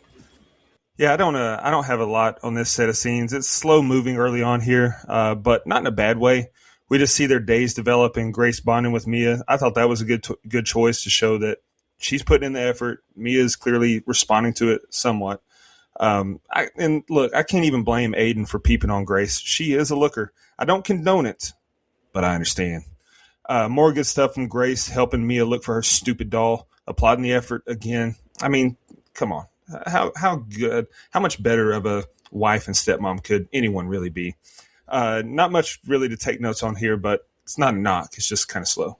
Yeah, I don't have a lot on this set of scenes. It's slow moving early on here, but not in a bad way. We just see their days develop and Grace bonding with Mia. I thought that was a good choice to show that she's putting in the effort. Mia's clearly responding to it somewhat. And look, I can't even blame Aiden for peeping on Grace. She is a looker. I don't condone it, but I understand. More good stuff from Grace helping Mia look for her stupid doll, applauding the effort again. I mean, come on. How much better of a wife and stepmom could anyone really be? Not much really to take notes on here, but it's not a knock. It's just kind of slow.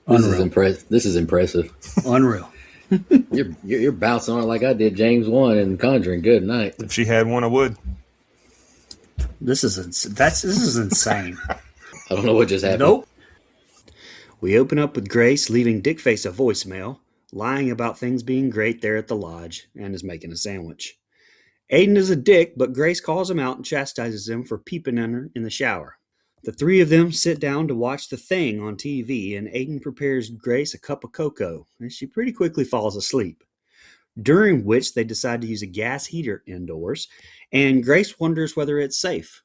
This is impressive. Unreal. You're bouncing on it like I did James 1 and Conjuring. Good night. If she had one, I would. This is insane. I don't know what just happened. Nope. We open up with Grace leaving Dickface a voicemail, lying about things being great there at the lodge, and is making a sandwich. Aiden is a dick, but Grace calls him out and chastises him for peeping in her in the shower. The three of them sit down to watch The Thing on TV, and Aiden prepares Grace a cup of cocoa, and she pretty quickly falls asleep. During which they decide to use a gas heater indoors, and Grace wonders whether it's safe.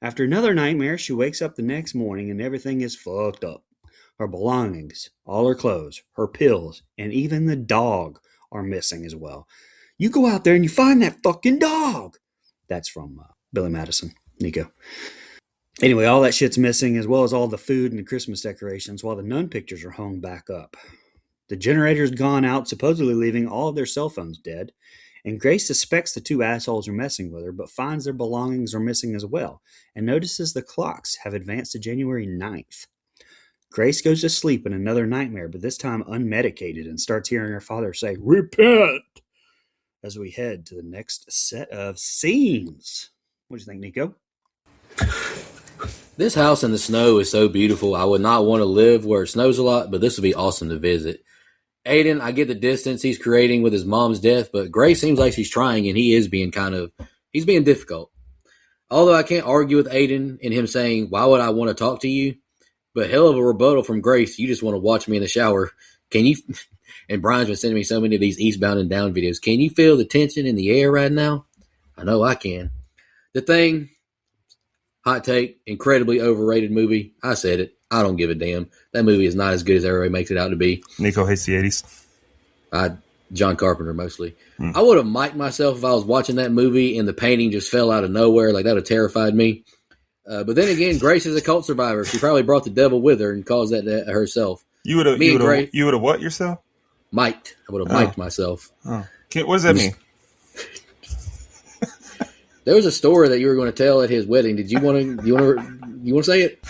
After another nightmare, she wakes up the next morning and everything is fucked up. Her belongings, all her clothes, her pills, and even the dog are missing as well. You go out there and you find that fucking dog. That's from Billy Madison, Nico. Anyway, all that shit's missing, as well as all the food and the Christmas decorations, while the nun pictures are hung back up. The generator's gone out, supposedly leaving all of their cell phones dead, and Grace suspects the two assholes are messing with her, but finds their belongings are missing as well, and notices the clocks have advanced to January 9th. Grace goes to sleep in another nightmare, but this time unmedicated, and starts hearing her father say, "Repent!" as we head to the next set of scenes. What do you think, Nico? This house in the snow is so beautiful. I would not want to live where it snows a lot, but this would be awesome to visit. Aiden, I get the distance he's creating with his mom's death, but Grace seems like she's trying, and he is being he's being difficult. Although I can't argue with Aiden and him saying, "Why would I want to talk to you?" But hell of a rebuttal from Grace. You just want to watch me in the shower. Can you? And Brian's been sending me so many of these Eastbound and Down videos. Can you feel the tension in the air right now? I know I can. The Thing, hot take, incredibly overrated movie. I said it. I don't give a damn. That movie is not as good as everybody makes it out to be. Nico hates the 80s. John Carpenter mostly. I would have mic'd myself if I was watching that movie and the painting just fell out of nowhere. Like, that would have terrified me. But then again, Grace is a cult survivor. She probably brought the devil with her and caused that herself. You would have what yourself? Mic'd. I would have mic'd myself. Oh. What does that mean? There was a story that you were going to tell at his wedding. Did you want to say it?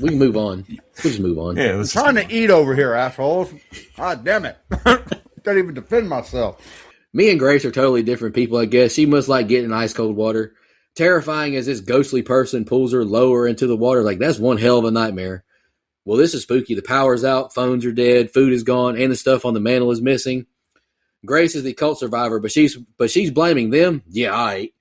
We can move on. We'll just move on. Yeah, I'm trying to eat over here, assholes. God damn it. Can't even defend myself. Me and Grace are totally different people, I guess. She must like getting ice cold water. Terrifying as this ghostly person pulls her lower into the water. Like, that's one hell of a nightmare. Well, this is spooky. The power's out, phones are dead, food is gone, and the stuff on the mantle is missing. Grace is the cult survivor, but she's blaming them. Yeah, all right.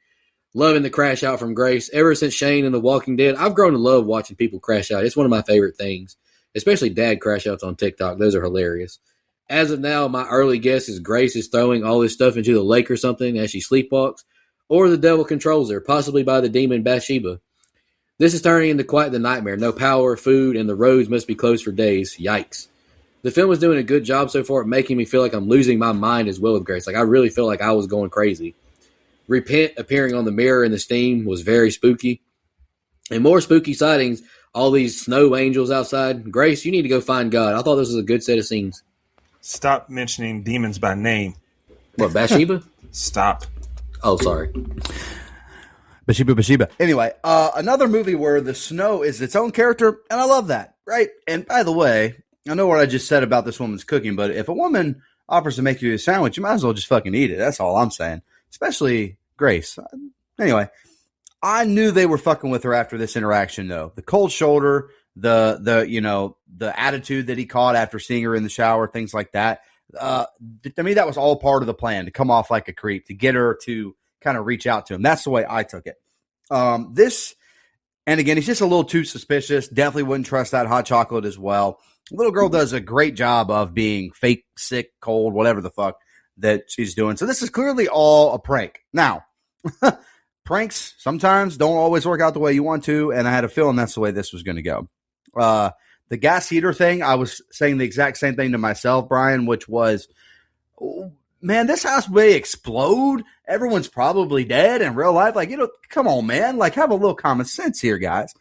Loving the crash out from Grace. Ever since Shane and The Walking Dead, I've grown to love watching people crash out. It's one of my favorite things, especially dad crash outs on TikTok. Those are hilarious. As of now, my early guess is Grace is throwing all this stuff into the lake or something as she sleepwalks, or the devil controls her, possibly by the demon Bathsheba. This is turning into quite the nightmare. No power, food, and the roads must be closed for days. Yikes. The film is doing a good job so far at making me feel like I'm losing my mind as well with Grace. Like, I really feel like I was going crazy. Repent appearing on the mirror in the steam was very spooky. And more spooky sightings, all these snow angels outside. Grace, you need to go find God. I thought this was a good set of scenes. Stop mentioning demons by name. What, Bathsheba? Stop. Oh, sorry. Bathsheba. Anyway, another movie where the snow is its own character, and I love that, right? And by the way, I know what I just said about this woman's cooking, but if a woman offers to make you a sandwich, you might as well just fucking eat it. That's all I'm saying. Especially Grace. Anyway, I knew they were fucking with her after this interaction, though. The cold shoulder, the attitude that he caught after seeing her in the shower, things like that. To me, that was all part of the plan, to come off like a creep, to get her to kind of reach out to him. That's the way I took it. And again, he's just a little too suspicious. Definitely wouldn't trust that hot chocolate as well. Little girl does a great job of being fake, sick, cold, whatever the fuck that she's doing. So this is clearly all a prank. Now, pranks sometimes don't always work out the way you want to, and I had a feeling that's the way this was going to go. The gas heater thing, I was saying the exact same thing to myself, Brian, which was, oh, man, this house may explode. Everyone's probably dead in real life. Like, come on, man. Like, have a little common sense here, guys.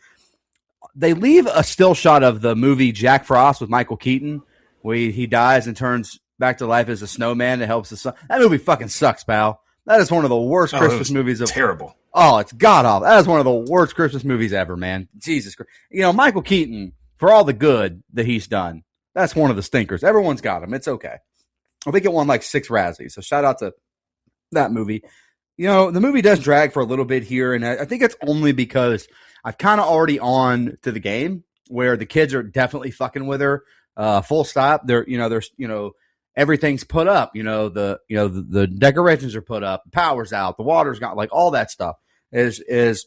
They leave a still shot of the movie Jack Frost with Michael Keaton, where he dies and turns back to life as a snowman that helps the sun. That movie fucking sucks, pal. That is one of the worst Christmas movies of terrible. Oh, it's god awful. That is one of the worst Christmas movies ever, man. Jesus Christ. Michael Keaton, for all the good that he's done, that's one of the stinkers. Everyone's got him. It's okay. I think it won like 6 Razzies. So shout out to that movie. The movie does drag for a little bit here, and I think it's only because I've kind of already on to the game where the kids are definitely fucking with her. Full stop. There's everything's put up. The decorations are put up. Power's out. The water's got, like, all that stuff is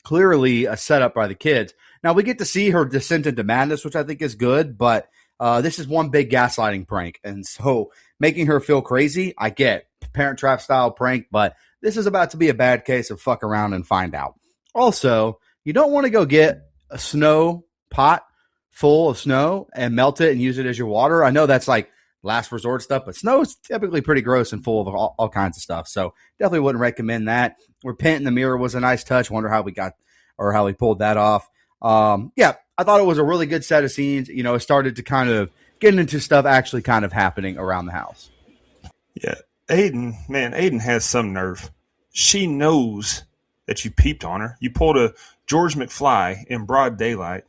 clearly a setup by the kids. Now we get to see her descent into madness, which I think is good, but this is one big gaslighting prank. And so making her feel crazy, I get Parent Trap style prank, but this is about to be a bad case of fuck around and find out. Also, you don't want to go get a snow pot full of snow and melt it and use it as your water. I know that's like last resort stuff, but snow is typically pretty gross and full of all kinds of stuff. So definitely wouldn't recommend that. Repent in the mirror was a nice touch. Wonder how we pulled that off. I thought it was a really good set of scenes. It started to kind of get into stuff actually kind of happening around the house. Yeah. Aiden has some nerve. She knows that you peeped on her. You pulled a George McFly in broad daylight,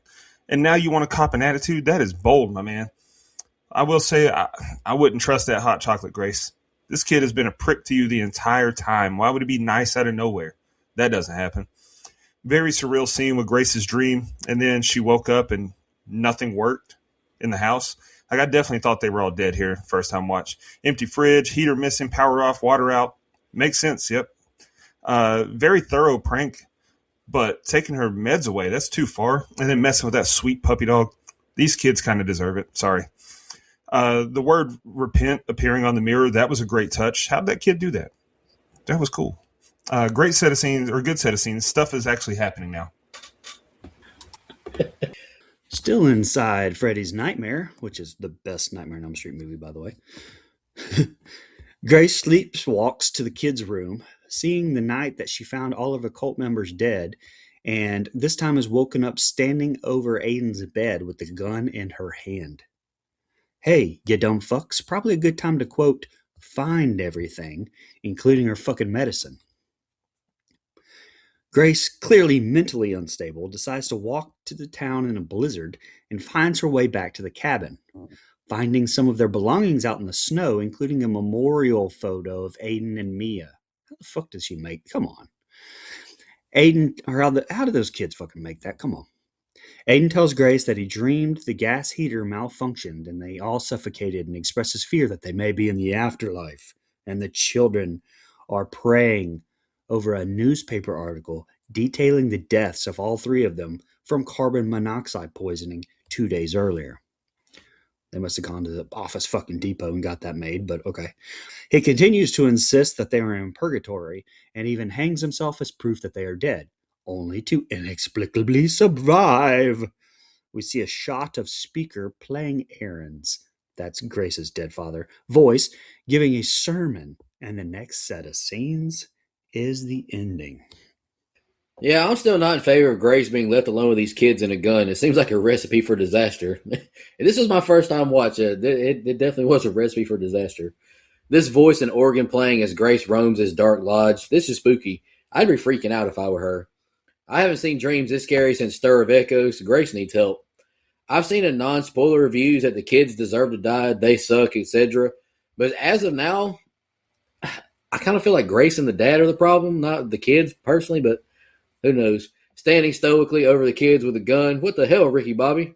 and now you want to cop an attitude? That is bold, my man. I will say I wouldn't trust that hot chocolate, Grace. This kid has been a prick to you the entire time. Why would it be nice out of nowhere? That doesn't happen. Very surreal scene with Grace's dream, and then she woke up and nothing worked in the house. Like, I definitely thought they were all dead here first time watch. Empty fridge, heater missing, power off, water out. Makes sense, yep. Very thorough prank, but taking her meds away, that's too far. And then messing with that sweet puppy dog. These kids kind of deserve it. Sorry. The word repent appearing on the mirror, that was a great touch. How'd that kid do that? That was cool. Great set of scenes, or good set of scenes. Stuff is actually happening now. Still inside Freddy's Nightmare, which is the best Nightmare on Elm Street movie, by the way. Grace sleepwalks to the kids' room, seeing the night that she found all of her cult members dead, and this time is woken up standing over Aiden's bed with the gun in her hand. Hey, you dumb fucks, probably a good time to, quote, find everything, including her fucking medicine. Grace, clearly mentally unstable, decides to walk to the town in a blizzard and finds her way back to the cabin, finding some of their belongings out in the snow, including a memorial photo of Aiden and Mia. How the fuck does she make? Come on. How did those kids fucking make that? Come on. Aiden tells Grace that he dreamed the gas heater malfunctioned and they all suffocated, and expresses fear that they may be in the afterlife, and the children are praying over a newspaper article detailing the deaths of all 3 of them from carbon monoxide poisoning 2 days earlier. They must have gone to the Office fucking Depot and got that made, but okay. He continues to insist that they are in purgatory and even hangs himself as proof that they are dead, only to inexplicably survive. We see a shot of Speaker playing errands. That's Grace's dead father. Voice giving a sermon, and the next set of scenes is the ending. Yeah, I'm still not in favor of Grace being left alone with these kids and a gun. It seems like a recipe for disaster. And this was my first time watching it. It definitely was a recipe for disaster. This voice and organ playing as Grace roams his dark lodge. This is spooky. I'd be freaking out if I were her. I haven't seen dreams this scary since Stir of Echoes. Grace needs help. I've seen in non-spoiler reviews that the kids deserve to die, they suck, etc. But as of now, I kind of feel like Grace and the dad are the problem, not the kids personally, but who knows? Standing stoically over the kids with a gun. What the hell, Ricky Bobby?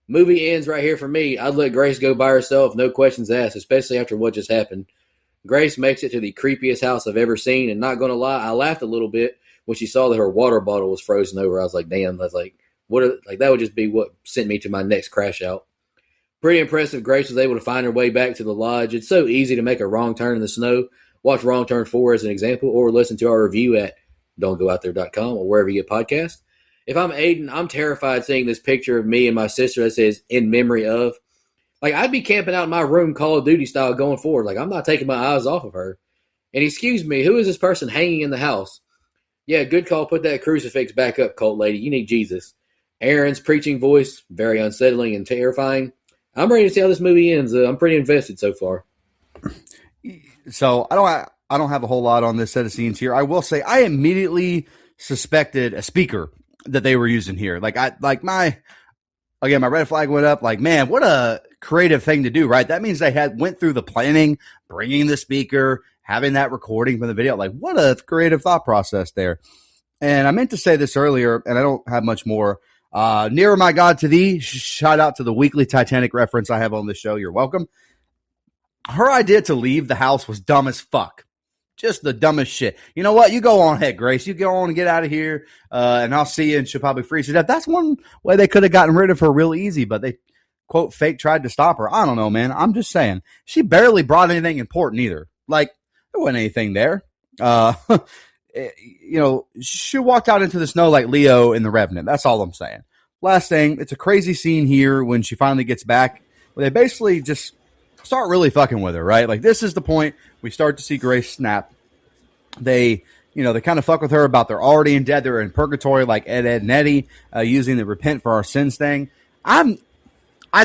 Movie ends right here for me. I'd let Grace go by herself, no questions asked, especially after what just happened. Grace makes it to the creepiest house I've ever seen, and not gonna lie, I laughed a little bit when she saw that her water bottle was frozen over. I was like, damn, that's like that would just be what sent me to my next crash out. Pretty impressive Grace was able to find her way back to the lodge. It's so easy to make a wrong turn in the snow. Watch Wrong Turn 4 as an example, or listen to our review at don'tgoouthere.com or wherever you get podcasts. If I'm Aiden, I'm terrified seeing this picture of me and my sister that says in memory of. Like, I'd be camping out in my room Call of Duty style going forward. Like, I'm not taking my eyes off of her. And excuse me, who is this person hanging in the house? Yeah, good call. Put that crucifix back up, cult lady. You need Jesus. Aaron's preaching voice, very unsettling and terrifying. I'm ready to see how this movie ends. I'm pretty invested so far. So I don't have a whole lot on this set of scenes here. I will say I immediately suspected a speaker that they were using here. My red flag went up. Like, man, what a creative thing to do, right? That means they went through the planning, bringing the speaker, having that recording from the video. Like, what a creative thought process there. And I meant to say this earlier, and I don't have much more. Nearer my God to thee. Shout out to the weekly Titanic reference I have on the show. You're welcome. Her idea to leave the house was dumb as fuck. Just the dumbest shit. You know what? You go on ahead, Grace. You go on and get out of here, and I'll see you, and she'll probably freeze to death. That's one way they could have gotten rid of her real easy, but they, quote, fake tried to stop her. I don't know, man. I'm just saying. She barely brought anything important either. Like, there wasn't anything there. She walked out into the snow like Leo in The Revenant. That's all I'm saying. Last thing, it's a crazy scene here when she finally gets back, where they basically just start really fucking with her, right? Like, this is the point we start to see Grace snap. They kind of fuck with her about they're already in debt, they're in purgatory, like Ed, and Eddie, using the repent for our sins thing. I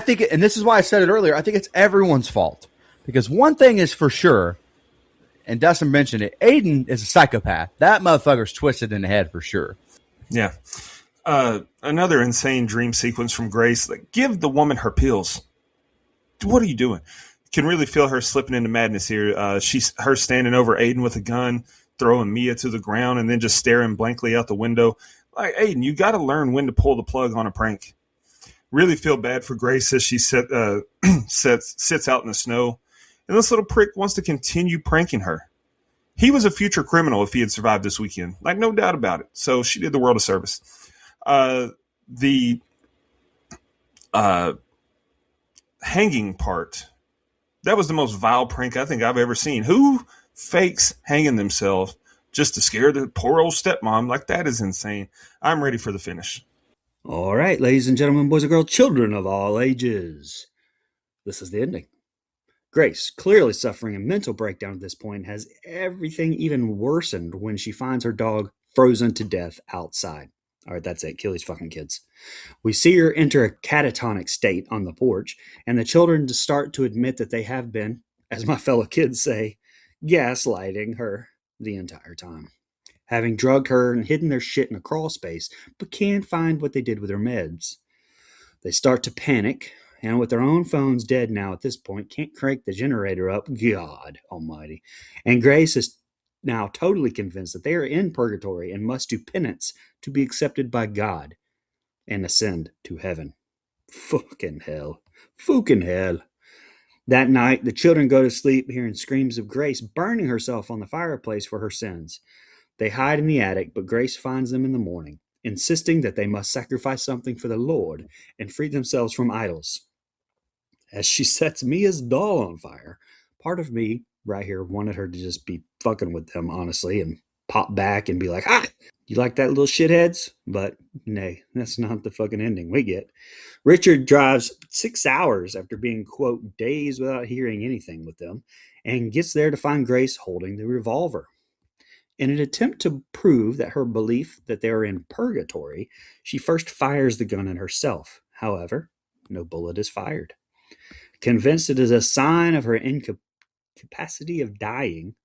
think, and this is why I said it earlier, I think it's everyone's fault. Because one thing is for sure, and Dustin mentioned it, Aiden is a psychopath. That motherfucker's twisted in the head for sure. Yeah. Another insane dream sequence from Grace. Like, give the woman her pills. What are you doing? Can really feel her slipping into madness here. Her standing over Aiden with a gun, throwing Mia to the ground, and then just staring blankly out the window. Like, Aiden, you got to learn when to pull the plug on a prank. Really feel bad for Grace as she sits out in the snow. And this little prick wants to continue pranking her. He was a future criminal if he had survived this weekend. Like, no doubt about it. So she did the world a service. The hanging part, that was the most vile prank I think I've ever seen. Who fakes hanging themselves just to scare the poor old stepmom? Like, that is insane. I'm ready for the finish. All right, ladies and gentlemen, boys and girls, children of all ages. This is the ending. Grace, clearly suffering a mental breakdown at this point, has everything even worsened when she finds her dog frozen to death outside. All right, that's it. Kill these fucking kids. We see her enter a catatonic state on the porch, and the children start to admit that they have been, as my fellow kids say, gaslighting her the entire time. Having drugged her and hidden their shit in a crawl space, but can't find what they did with her meds. They start to panic, and with their own phones dead now at this point, can't crank the generator up. God almighty. And Grace is now totally convinced that they are in purgatory and must do penance to be accepted by God and ascend to heaven. Fucking hell. Fucking hell. That night, the children go to sleep hearing screams of Grace burning herself on the fireplace for her sins. They hide in the attic, but Grace finds them in the morning, insisting that they must sacrifice something for the Lord and free themselves from idols. As she sets Mia's doll on fire, part of me right here wanted her to just be fucking with them, honestly, and pop back and be like, ah, you like that, little shitheads? But nay, that's not the fucking ending we get. Richard drives 6 hours after being, quote, days without hearing anything with them, and gets there to find Grace holding the revolver. In an attempt to prove that her belief that they are in purgatory, she first fires the gun at herself. However, no bullet is fired. Convinced it is a sign of her incapacity of dying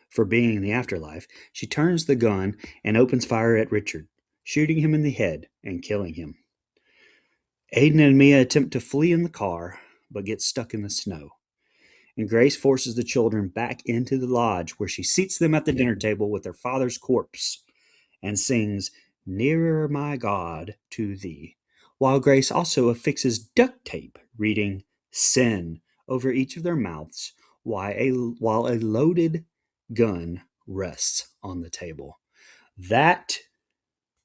for being in the afterlife, she turns the gun and opens fire at Richard, shooting him in the head and killing him. Aiden and Mia attempt to flee in the car, but get stuck in the snow. And Grace forces the children back into the lodge, where she seats them at the dinner table with their father's corpse and sings "Nearer, My God, to Thee," while Grace also affixes duct tape reading "Sin" over each of their mouths, while a loaded gun rests on the table. That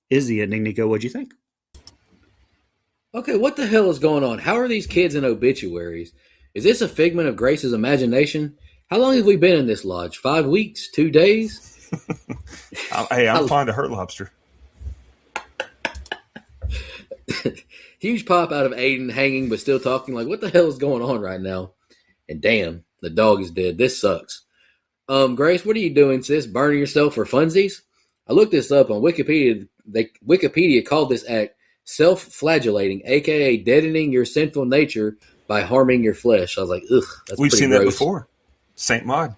is the ending, Nico. What'd you think? Okay, what the hell is going on? How are these kids in obituaries? Is this a figment of Grace's imagination? How long have we been in this lodge? 5 weeks? 2 days? Hey, I'm fine to hurt lobster. Huge pop out of Aiden hanging but still talking like, what the hell is going on right now? And damn, the dog is dead. This sucks. Grace, what are you doing, sis? Burning yourself for funsies? I looked this up on Wikipedia. Wikipedia called this act self-flagellating, aka deadening your sinful nature by harming your flesh. I was like, ugh, that's We've pretty seen gross. that before. Saint Maud.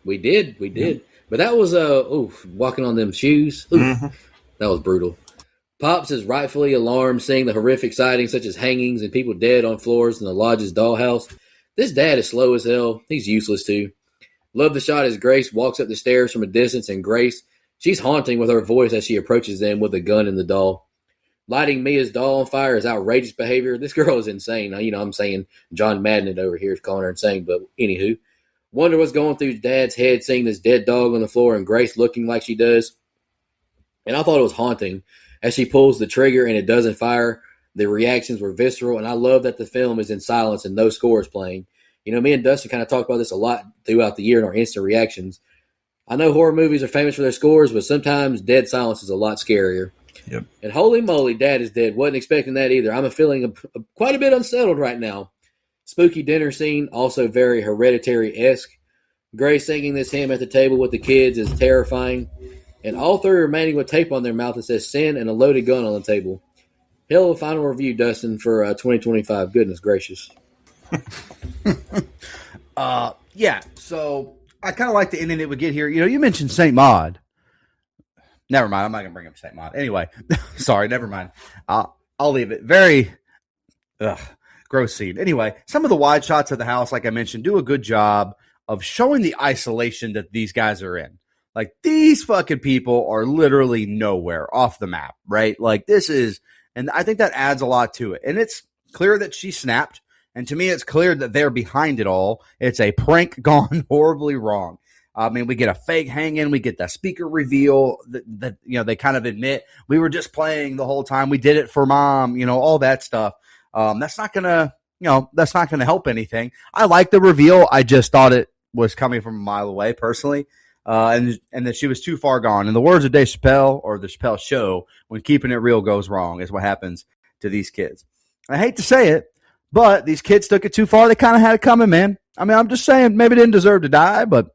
We did. Yeah. But that was walking on them shoes. That was brutal. Pops is rightfully alarmed seeing the horrific sightings such as hangings and people dead on floors in the lodge's dollhouse. This dad is slow as hell. He's useless too. Love the shot as Grace walks up the stairs from a distance, and Grace, she's haunting with her voice as she approaches them with a gun in the doll. Lighting Mia's doll on fire is outrageous behavior. This girl is insane. You know, I'm saying John Madden over here is calling her insane, but anywho. Wonder what's going through Dad's head seeing this dead dog on the floor and Grace looking like she does. And I thought it was haunting. As she pulls the trigger and it doesn't fire, the reactions were visceral, and I love that the film is in silence and no score is playing. You know, me and Dustin kind of talked about this a lot throughout the year in our instant reactions. I know horror movies are famous for their scores, but sometimes dead silence is a lot scarier. Yep. And holy moly, Dad is dead. Wasn't expecting that either. I'm feeling quite a bit unsettled right now. Spooky dinner scene, also very Hereditary-esque. Grace singing this hymn at the table with the kids is terrifying. And all three remaining with tape on their mouth that says sin and a loaded gun on the table. Hell of a final review, Dustin, for 2025. Goodness gracious. Yeah, so I kind of like the ending it would get here. You know, you mentioned Saint Maud. Never mind. I'm not going to bring up Saint Maud. Anyway, sorry, never mind. I'll leave it. Very gross scene. Anyway, some of the wide shots of the house, like I mentioned, do a good job of showing the isolation that these guys are in. Like, these fucking people are literally nowhere off the map, right? Like, this is, and I think that adds a lot to it. And it's clear that she snapped. And to me, it's clear that they're behind it all. It's a prank gone horribly wrong. I mean, we get a fake hanging. We get the speaker reveal that you know, they kind of admit we were just playing the whole time. We did it for Mom, you know, all that stuff. That's not going to help anything. I like the reveal. I just thought it was coming from a mile away personally. And that she was too far gone. In the words of Dave Chappelle, or the Chappelle Show, when keeping it real goes wrong is what happens to these kids. I hate to say it, but these kids took it too far. They kind of had it coming, man. I mean, I'm just saying, maybe they didn't deserve to die, but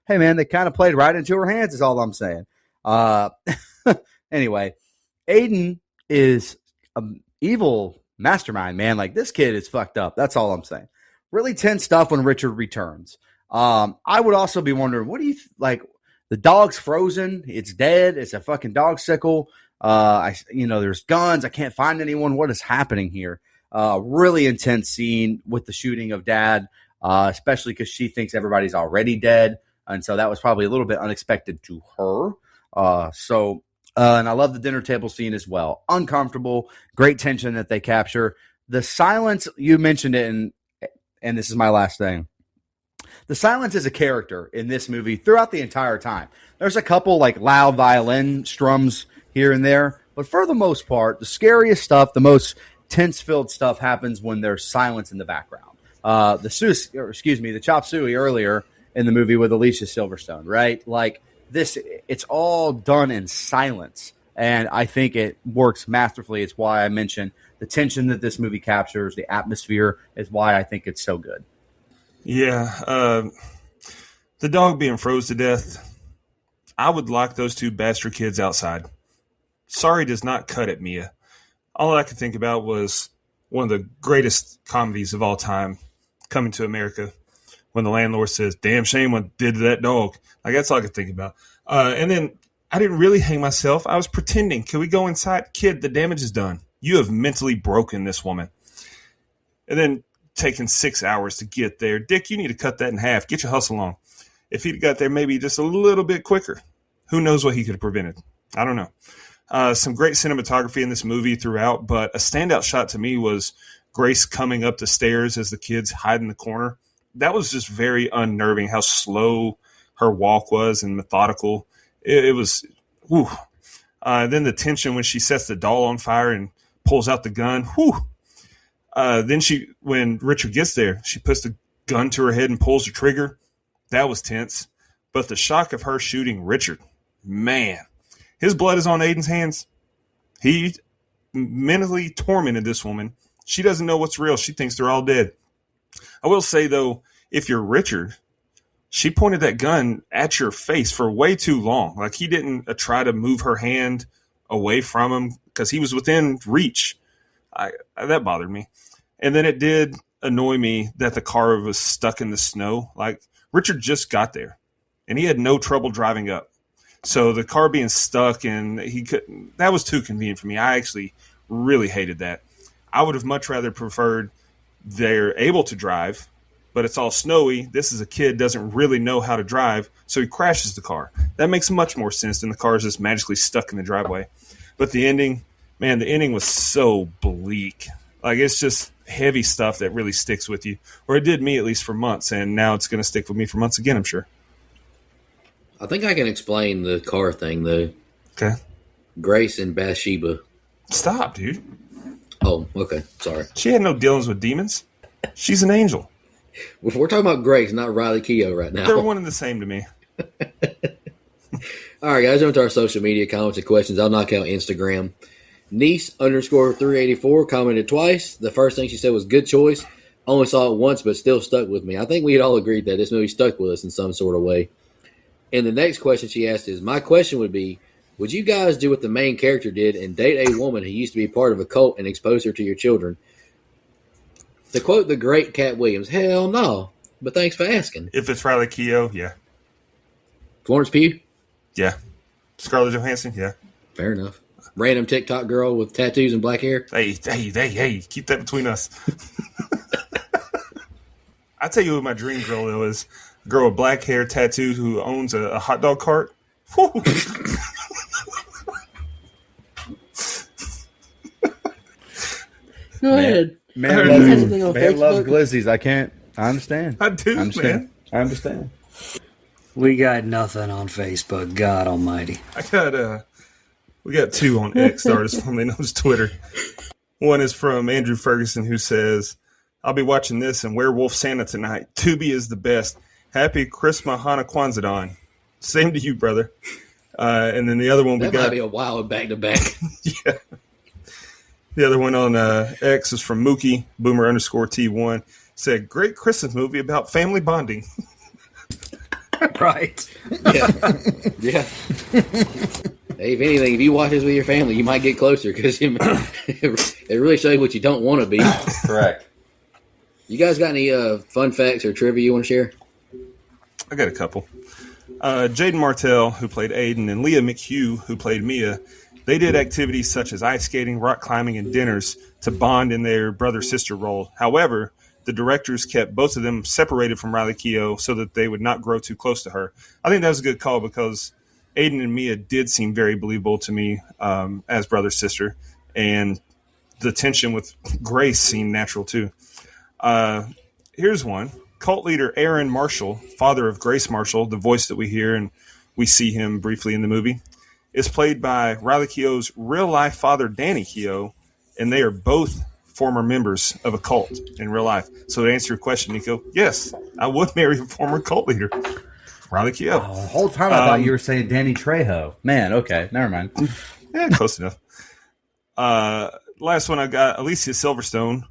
hey, man, they kind of played right into her hands is all I'm saying. Anyway, Aiden is an evil mastermind, man. Like, this kid is fucked up. That's all I'm saying. Really tense stuff when Richard returns. I would also be wondering, what do you like? The dog's frozen. It's dead. It's a fucking dog sickle. There's guns. I can't find anyone. What is happening here? Really intense scene with the shooting of Dad, especially because she thinks everybody's already dead. And so that was probably a little bit unexpected to her. And I love the dinner table scene as well. Uncomfortable, great tension that they capture. The silence, you mentioned it, and this is my last thing. The silence is a character in this movie throughout the entire time. There's a couple like loud violin strums here and there, but for the most part, the scariest stuff, the most tense-filled stuff happens when there's silence in the background. The chop suey earlier in the movie with Alicia Silverstone, right? Like this, it's all done in silence, and I think it works masterfully. It's why I mentioned the tension that this movie captures, the atmosphere is why I think it's so good. Yeah, the dog being froze to death I would lock those two bastard kids outside. Sorry does not cut it, Mia. All I could think about was one of the greatest comedies of all time, Coming to America, when the landlord says, damn shame what did to that dog. Like, that's all I could think about. And then I didn't really hang myself. I was pretending. Can we go inside? Kid, the damage is done. You have mentally broken this woman. And then taking 6 hours to get there. Dick, you need to cut that in half. Get your hustle on. If he'd got there maybe just a little bit quicker, who knows what he could have prevented. I don't know. Some great cinematography in this movie throughout, but a standout shot to me was Grace coming up the stairs as the kids hide in the corner. That was just very unnerving, how slow her walk was and methodical. It was, whew. Then the tension when she sets the doll on fire and pulls out the gun. Whew. Then when Richard gets there, she puts the gun to her head and pulls the trigger. That was tense. But the shock of her shooting Richard, man, his blood is on Aiden's hands. He mentally tormented this woman. She doesn't know what's real. She thinks they're all dead. I will say, though, if you're Richard, she pointed that gun at your face for way too long. Like, he didn't try to move her hand away from him because he was within reach. That bothered me. And then it did annoy me that the car was stuck in the snow. Like, Richard just got there, and he had no trouble driving up. So the car being stuck and that was too convenient for me. I actually really hated that. I would have much rather preferred they're able to drive, but it's all snowy. This is a kid doesn't really know how to drive, so he crashes the car. That makes much more sense than the car is just magically stuck in the driveway. But the ending, man, the ending was so bleak. Like, it's just heavy stuff that really sticks with you, or it did me at least for months, and now it's going to stick with me for months again, I'm sure. I think I can explain the car thing, though. Okay. Grace and Bathsheba. Stop, dude. Oh, okay. Sorry. She had no dealings with demons. She's an angel. We're talking about Grace, not Riley Keough right now. They're one and the same to me. All right, guys, on to our social media comments and questions. I'll knock out Instagram. Niece_384 commented twice. The first thing she said was good choice. Only saw it once, but still stuck with me. I think we had all agreed that this movie stuck with us in some sort of way. And the next question she asked is, my question would be, would you guys do what the main character did and date a woman who used to be part of a cult and expose her to your children? To quote the great Cat Williams, hell no. But thanks for asking. If it's Riley Keough, yeah. Florence Pugh? Yeah. Scarlett Johansson, yeah. Fair enough. Random TikTok girl with tattoos and black hair? Hey, keep that between us. I tell you who my dream girl though is. A girl with black hair, tattoos, who owns a hot dog cart. Whew. Go ahead. Man loves glizzies. I understand. I do, man. I understand. We got nothing on Facebook. God Almighty. We got two on X, the artist formerly known as Twitter. One is from Andrew Ferguson, who says, I'll be watching this and Werewolf Santa tonight. Tubi is the best. Happy Christmas Hana Kwanzaa. Same to you, brother. And then the other one that might be a wild back-to-back. Yeah. The other one on X is from Mookie, Boomer_T1. Said, great Christmas movie about family bonding. Right. Yeah. Yeah. Hey, if anything, if you watch this with your family, you might get closer because it really shows you what you don't want to be. Correct. You guys got any fun facts or trivia you want to share? I got a couple. Jaden Martell, who played Aiden, and Leah McHugh, who played Mia, they did activities such as ice skating, rock climbing, and dinners to bond in their brother-sister role. However, the directors kept both of them separated from Riley Keough so that they would not grow too close to her. I think that was a good call because Aiden and Mia did seem very believable to me as brother-sister, and the tension with Grace seemed natural too. Here's one. Cult leader Aaron Marshall, father of Grace Marshall, the voice that we hear and we see him briefly in the movie, is played by Riley Keough's real-life father, Danny Keough, and they are both former members of a cult in real life. So to answer your question, Nico, yes, I would marry a former cult leader, Riley Keough. Oh, the whole time I thought you were saying Danny Trejo. Man, okay, never mind. Yeah, close enough. Last one I got, Alicia Silverstone,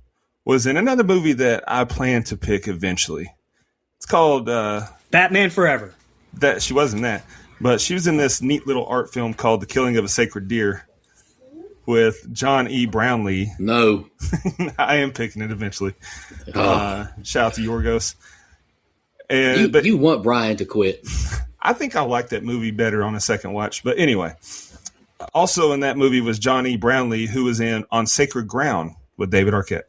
was in another movie that I plan to pick eventually. It's called Batman Forever. that she was in that. But she was in this neat little art film called The Killing of a Sacred Deer with John E. Brownlee. No. I am picking it eventually. Oh. Shout out to Yorgos. And, You want Brian to quit. I think I like that movie better on a second watch. But anyway, also in that movie was John E. Brownlee, who was in On Sacred Ground with David Arquette.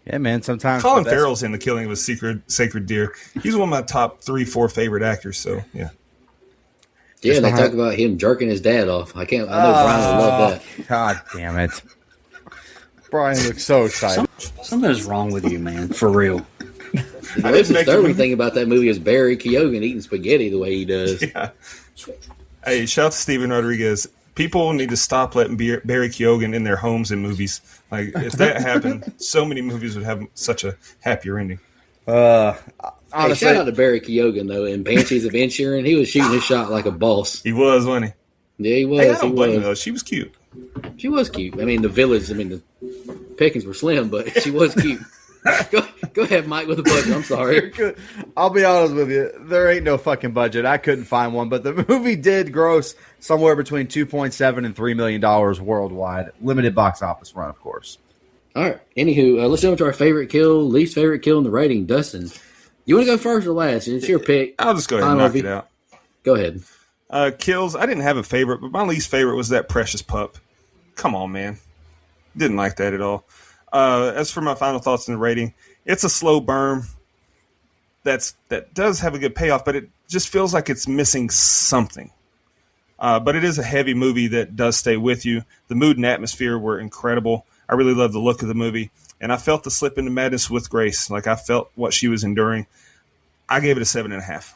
Yeah, man. Sometimes Colin the best- Farrell's in The Killing of a Sacred Deer. He's one of my top 3-4 favorite actors. So yeah, Yeah, they talk about him jerking his dad off. I know Brian would love that. God damn it. Brian looks so excited. Something's wrong with you, man. For real. The most disturbing thing about that movie is Barry Keoghan eating spaghetti the way he does. yeah. Hey, shout out to Steven Rodriguez. People need to stop letting Barry Keoghan in their homes in movies. Like, if that happened, so many movies would have such a happier ending. Hey, Honestly, shout out to Barry Keoghan, though, in Banshees of Inisherin. He was shooting his shot like a boss. He was, wasn't Yeah, he he? was. Hey, I He don't blame her, though. was. She was cute. She was cute. I mean, the pickings were slim, but she was cute. Go ahead, Mike, with the budget. I'm sorry. I'll be honest with you. There ain't no fucking budget. I couldn't find one, but the movie did gross somewhere between $2.7 and $3 million worldwide. Limited box office run, of course. All right. Anywho, let's jump to our favorite kill, least favorite kill in the rating. Dustin, you want to go first or last? It's your pick. I'll just go ahead and Final knock it review. out. Go ahead. Kills. I didn't have a favorite, but my least favorite was that precious pup. Come on, man. Didn't like that at all. As for my final thoughts on the rating, it's a slow burn. That does have a good payoff, but it just feels like it's missing something. But it is a heavy movie that does stay with you. The mood and atmosphere were incredible. I really love the look of the movie, and I felt the slip into madness with Grace. Like, I felt what she was enduring. I gave it a 7.5.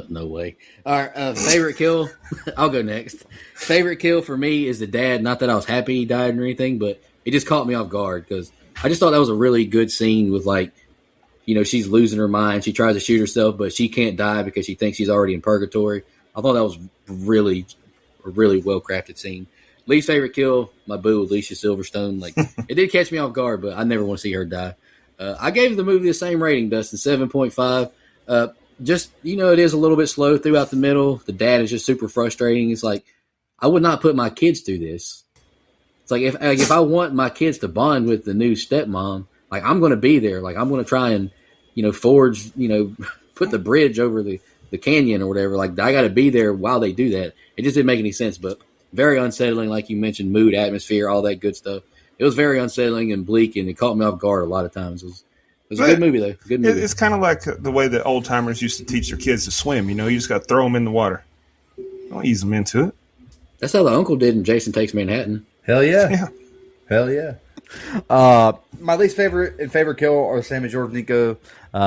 No way. All right. Favorite kill. I'll go next. Favorite kill for me is the dad. Not that I was happy he died or anything, but it just caught me off guard because I just thought that was a really good scene with, like, you know, she's losing her mind. She tries to shoot herself, but she can't die because she thinks she's already in purgatory. I thought that was really a really well-crafted scene. Least favorite kill, my boo, Alicia Silverstone. Like, it did catch me off guard, but I never want to see her die. I gave the movie the same rating, Dustin, 7.5. Just, you know, it is a little bit slow throughout the middle. The dad is just super frustrating. It's like, I would not put my kids through this. It's like, if I want my kids to bond with the new stepmom, like, I'm going to be there. Like, I'm going to try and, you know, forge, you know, put the bridge over the canyon or whatever. Like, I got to be there while they do that. It just didn't make any sense, but very unsettling, like you mentioned, mood, atmosphere, all that good stuff. It was very unsettling and bleak, and it caught me off guard a lot of times. It was a good movie, though. Good movie. It's kind of like the way that old timers used to teach their kids to swim. You know, you just got to throw them in the water. Don't ease them into it. That's how the uncle did in Jason Takes Manhattan. Hell yeah. Yeah. Hell yeah. My least favorite and favorite kill are the same as George Nico.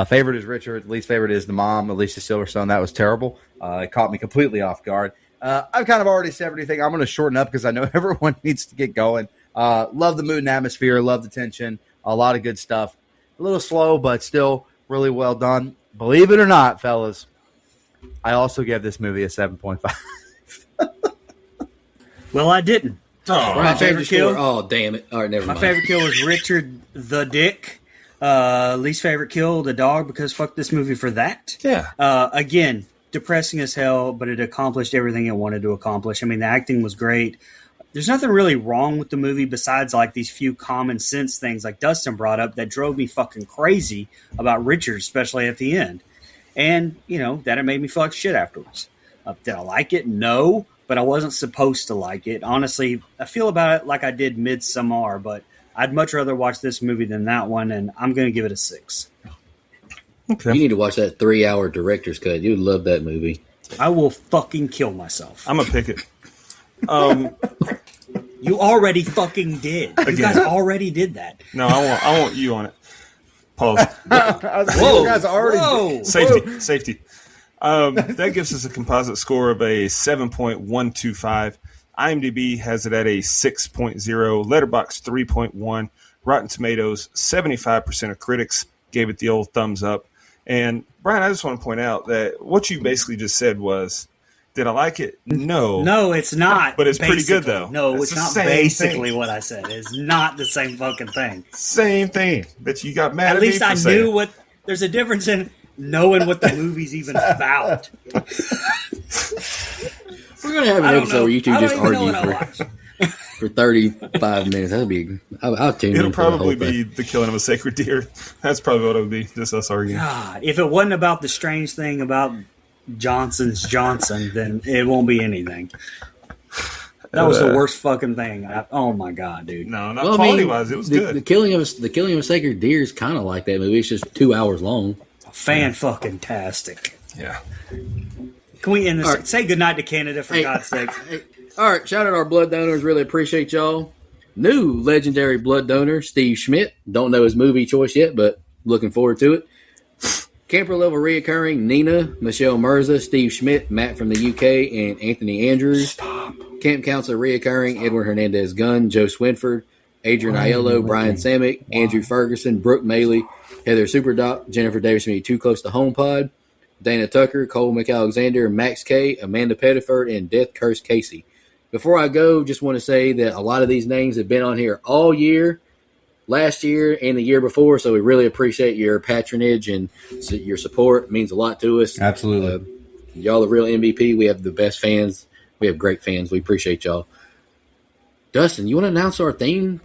Favorite is Richard. Least favorite is the mom, Alicia Silverstone. That was terrible. It caught me completely off guard. I've kind of already said everything. I'm going to shorten up because I know everyone needs to get going. Love the mood and atmosphere. Love the tension. A lot of good stuff. A little slow, but still really well done. Believe it or not, fellas, I also gave this movie a 7.5. Well, I didn't. Oh, Brian, favorite change your kill? score. Oh, damn it. All right, never My mind. favorite kill was Richard the Dick. Least favorite kill, the dog, because fuck this movie for that. yeah. Again, depressing as hell, but it accomplished everything it wanted to accomplish. I mean, the acting was great. There's nothing really wrong with the movie besides like these few common sense things like Dustin brought up that drove me fucking crazy about Richard, especially at the end. And, you know, that it made me feel like shit afterwards. Did I like it? No, but I wasn't supposed to like it. Honestly, I feel about it like I did Midsommar, but I'd much rather watch this movie than that one, and I'm going to give it a 6. You need to watch that 3-hour director's cut. You would love that movie. I will fucking kill myself. I'm going to pick it. You already fucking did. You guys already did that. No, I want you on it. Pause. Whoa, you guys already. Whoa. Safety. That gives us a composite score of a 7.125. IMDb has it at a 6.0. Letterboxd 3.1. Rotten Tomatoes, 75% of critics gave it the old thumbs up. And Brian, I just want to point out that what you basically just said was, did I like it? No. No, it's not. But it's pretty good, basically. though. No, It's it's the not same basically thing. what I said. It's not the same fucking thing. Same thing that you got mad at At me least for I saying. knew what. There's a difference in knowing what the movie's even about. We're gonna have an episode where you two I don't just even know argue what I watched. for 35 minutes. That'd be. I'll tune It'll in for the whole probably thing. be the killing of a sacred deer. That's probably what it would be. Just us arguing. God, if it wasn't about the strange thing about Johnson's Johnson, then it won't be anything. That was the worst fucking thing. Oh my god, dude. No, not Well, I quality mean, wise. It was the good. killing of a sacred deer is kind of like that movie. It's just 2 hours long. Fan fucking tastic. Yeah. Can we end this? All right. Say goodnight to Canada for God's sake. All right, shout out our blood donors. Really appreciate y'all. New legendary blood donor, Steve Schmidt. Don't know his movie choice yet, but looking forward to it. Camper level reoccurring, Nina, Michelle Mirza, Steve Schmidt, Matt from the UK, and Anthony Andrews. Camp counselor reoccurring, Edward Hernandez Gunn, Joe Swinford, Adrian Aiello, Brian Samick, Andrew Ferguson, Brooke Maley, Heather Superdoc, Jennifer Davis, me Too Close to Home Pod, Dana Tucker, Cole McAlexander, Max K, Amanda Pettiford, and Death Curse Casey. Before I go, just want to say that a lot of these names have been on here all year, last year, and the year before, so we really appreciate your patronage and your support. It means a lot to us. Absolutely. Y'all the real MVP. We have the best fans. We have great fans. We appreciate y'all. Dustin, you want to announce our theme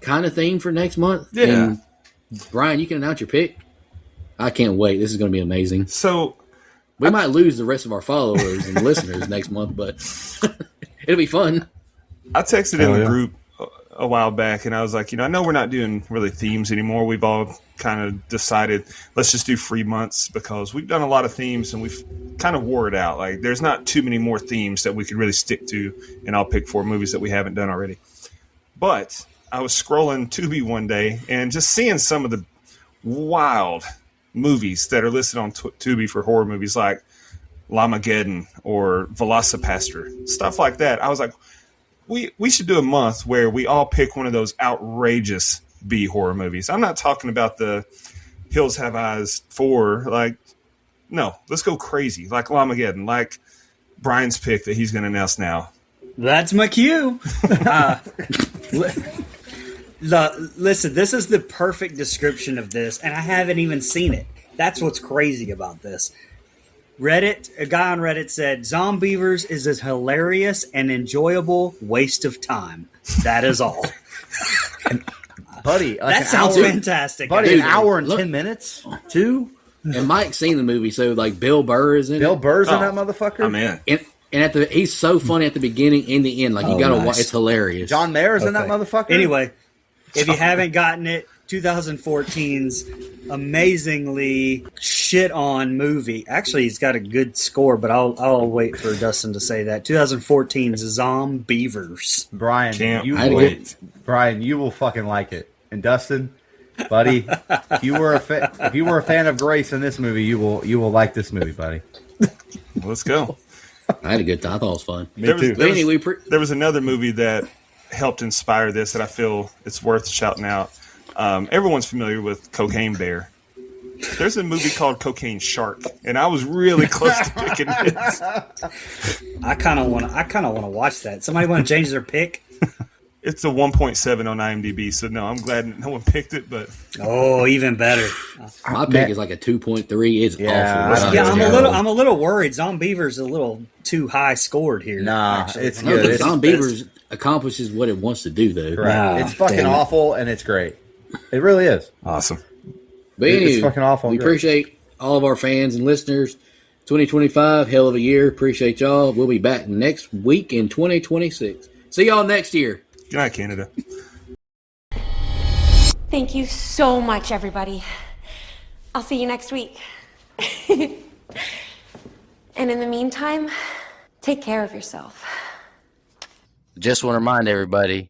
for next month? Yeah. And Brian, you can announce your pick. I can't wait. This is going to be amazing. So We might lose the rest of our followers and listeners next month, but it'll be fun. I texted in the group a while back, and I was like, I know we're not doing really themes anymore. We've all kind of decided let's just do free months because we've done a lot of themes and we've kind of wore it out. Like, there's not too many more themes that we could really stick to, and I'll pick 4 movies that we haven't done already. But I was scrolling Tubi one day and just seeing some of the wild movies that are listed on Tubi for horror movies, like Lamageddon or Velocipaster, stuff like that. I was like, we should do a month where we all pick one of those outrageous B horror movies. I'm not talking about the Hills Have Eyes 4. Like, no, let's go crazy. Like Lamageddon, like Brian's pick that he's going to announce now. That's my cue. Listen, this is the perfect description of this, and I haven't even seen it. That's what's crazy about this. A guy on Reddit said, Zombievers is a hilarious and enjoyable waste of time. That is all. Buddy, like That sounds fantastic. Buddy, Dude, an hour and look- 10 minutes? 2? And Mike's seen the movie, so like Bill Burr is in Bill it. Burr's in Oh, that motherfucker? I'm in. And he's so funny at the beginning and the end. Like, you gotta watch. It's hilarious. John Mayer's in that Okay. motherfucker? Anyway, if you haven't gotten it, 2014's amazingly shit on movie. Actually, he's got a good score, but I'll wait for Dustin to say that. 2014's Zombievers. Brian, Can't wait. Brian, you will fucking like it. And Dustin, buddy, if you were a fan of Grace in this movie, you will like this movie, buddy. Let's go. I had a good time. I thought it was fun. There was, too. But anyway, there was another movie that helped inspire this that I feel it's worth shouting out. Everyone's familiar with Cocaine Bear. There's a movie called Cocaine Shark, and I was really close to picking it. I kind of want to watch that. Somebody want to change their pick? It's a 1.7 on IMDb, so no, I'm glad no one picked it. But Oh, even better. my pick is like a 2.3. It's Yeah, awful. Yeah, Yeah. I'm a little worried. Zombievers a little too high scored here. Nah, actually. it's No, good. but It's, Zombievers accomplishes what it wants to do, though. correct. Nah, It's fucking damn it. awful, and it's great. It really is. awesome. But It's anyway, fucking awful we and great. appreciate all of our fans and listeners. 2025, hell of a year. Appreciate y'all. We'll be back next week in 2026. See y'all next year. Good night, Canada. Thank you so much, everybody. I'll see you next week. And in the meantime, take care of yourself. Just want to remind everybody,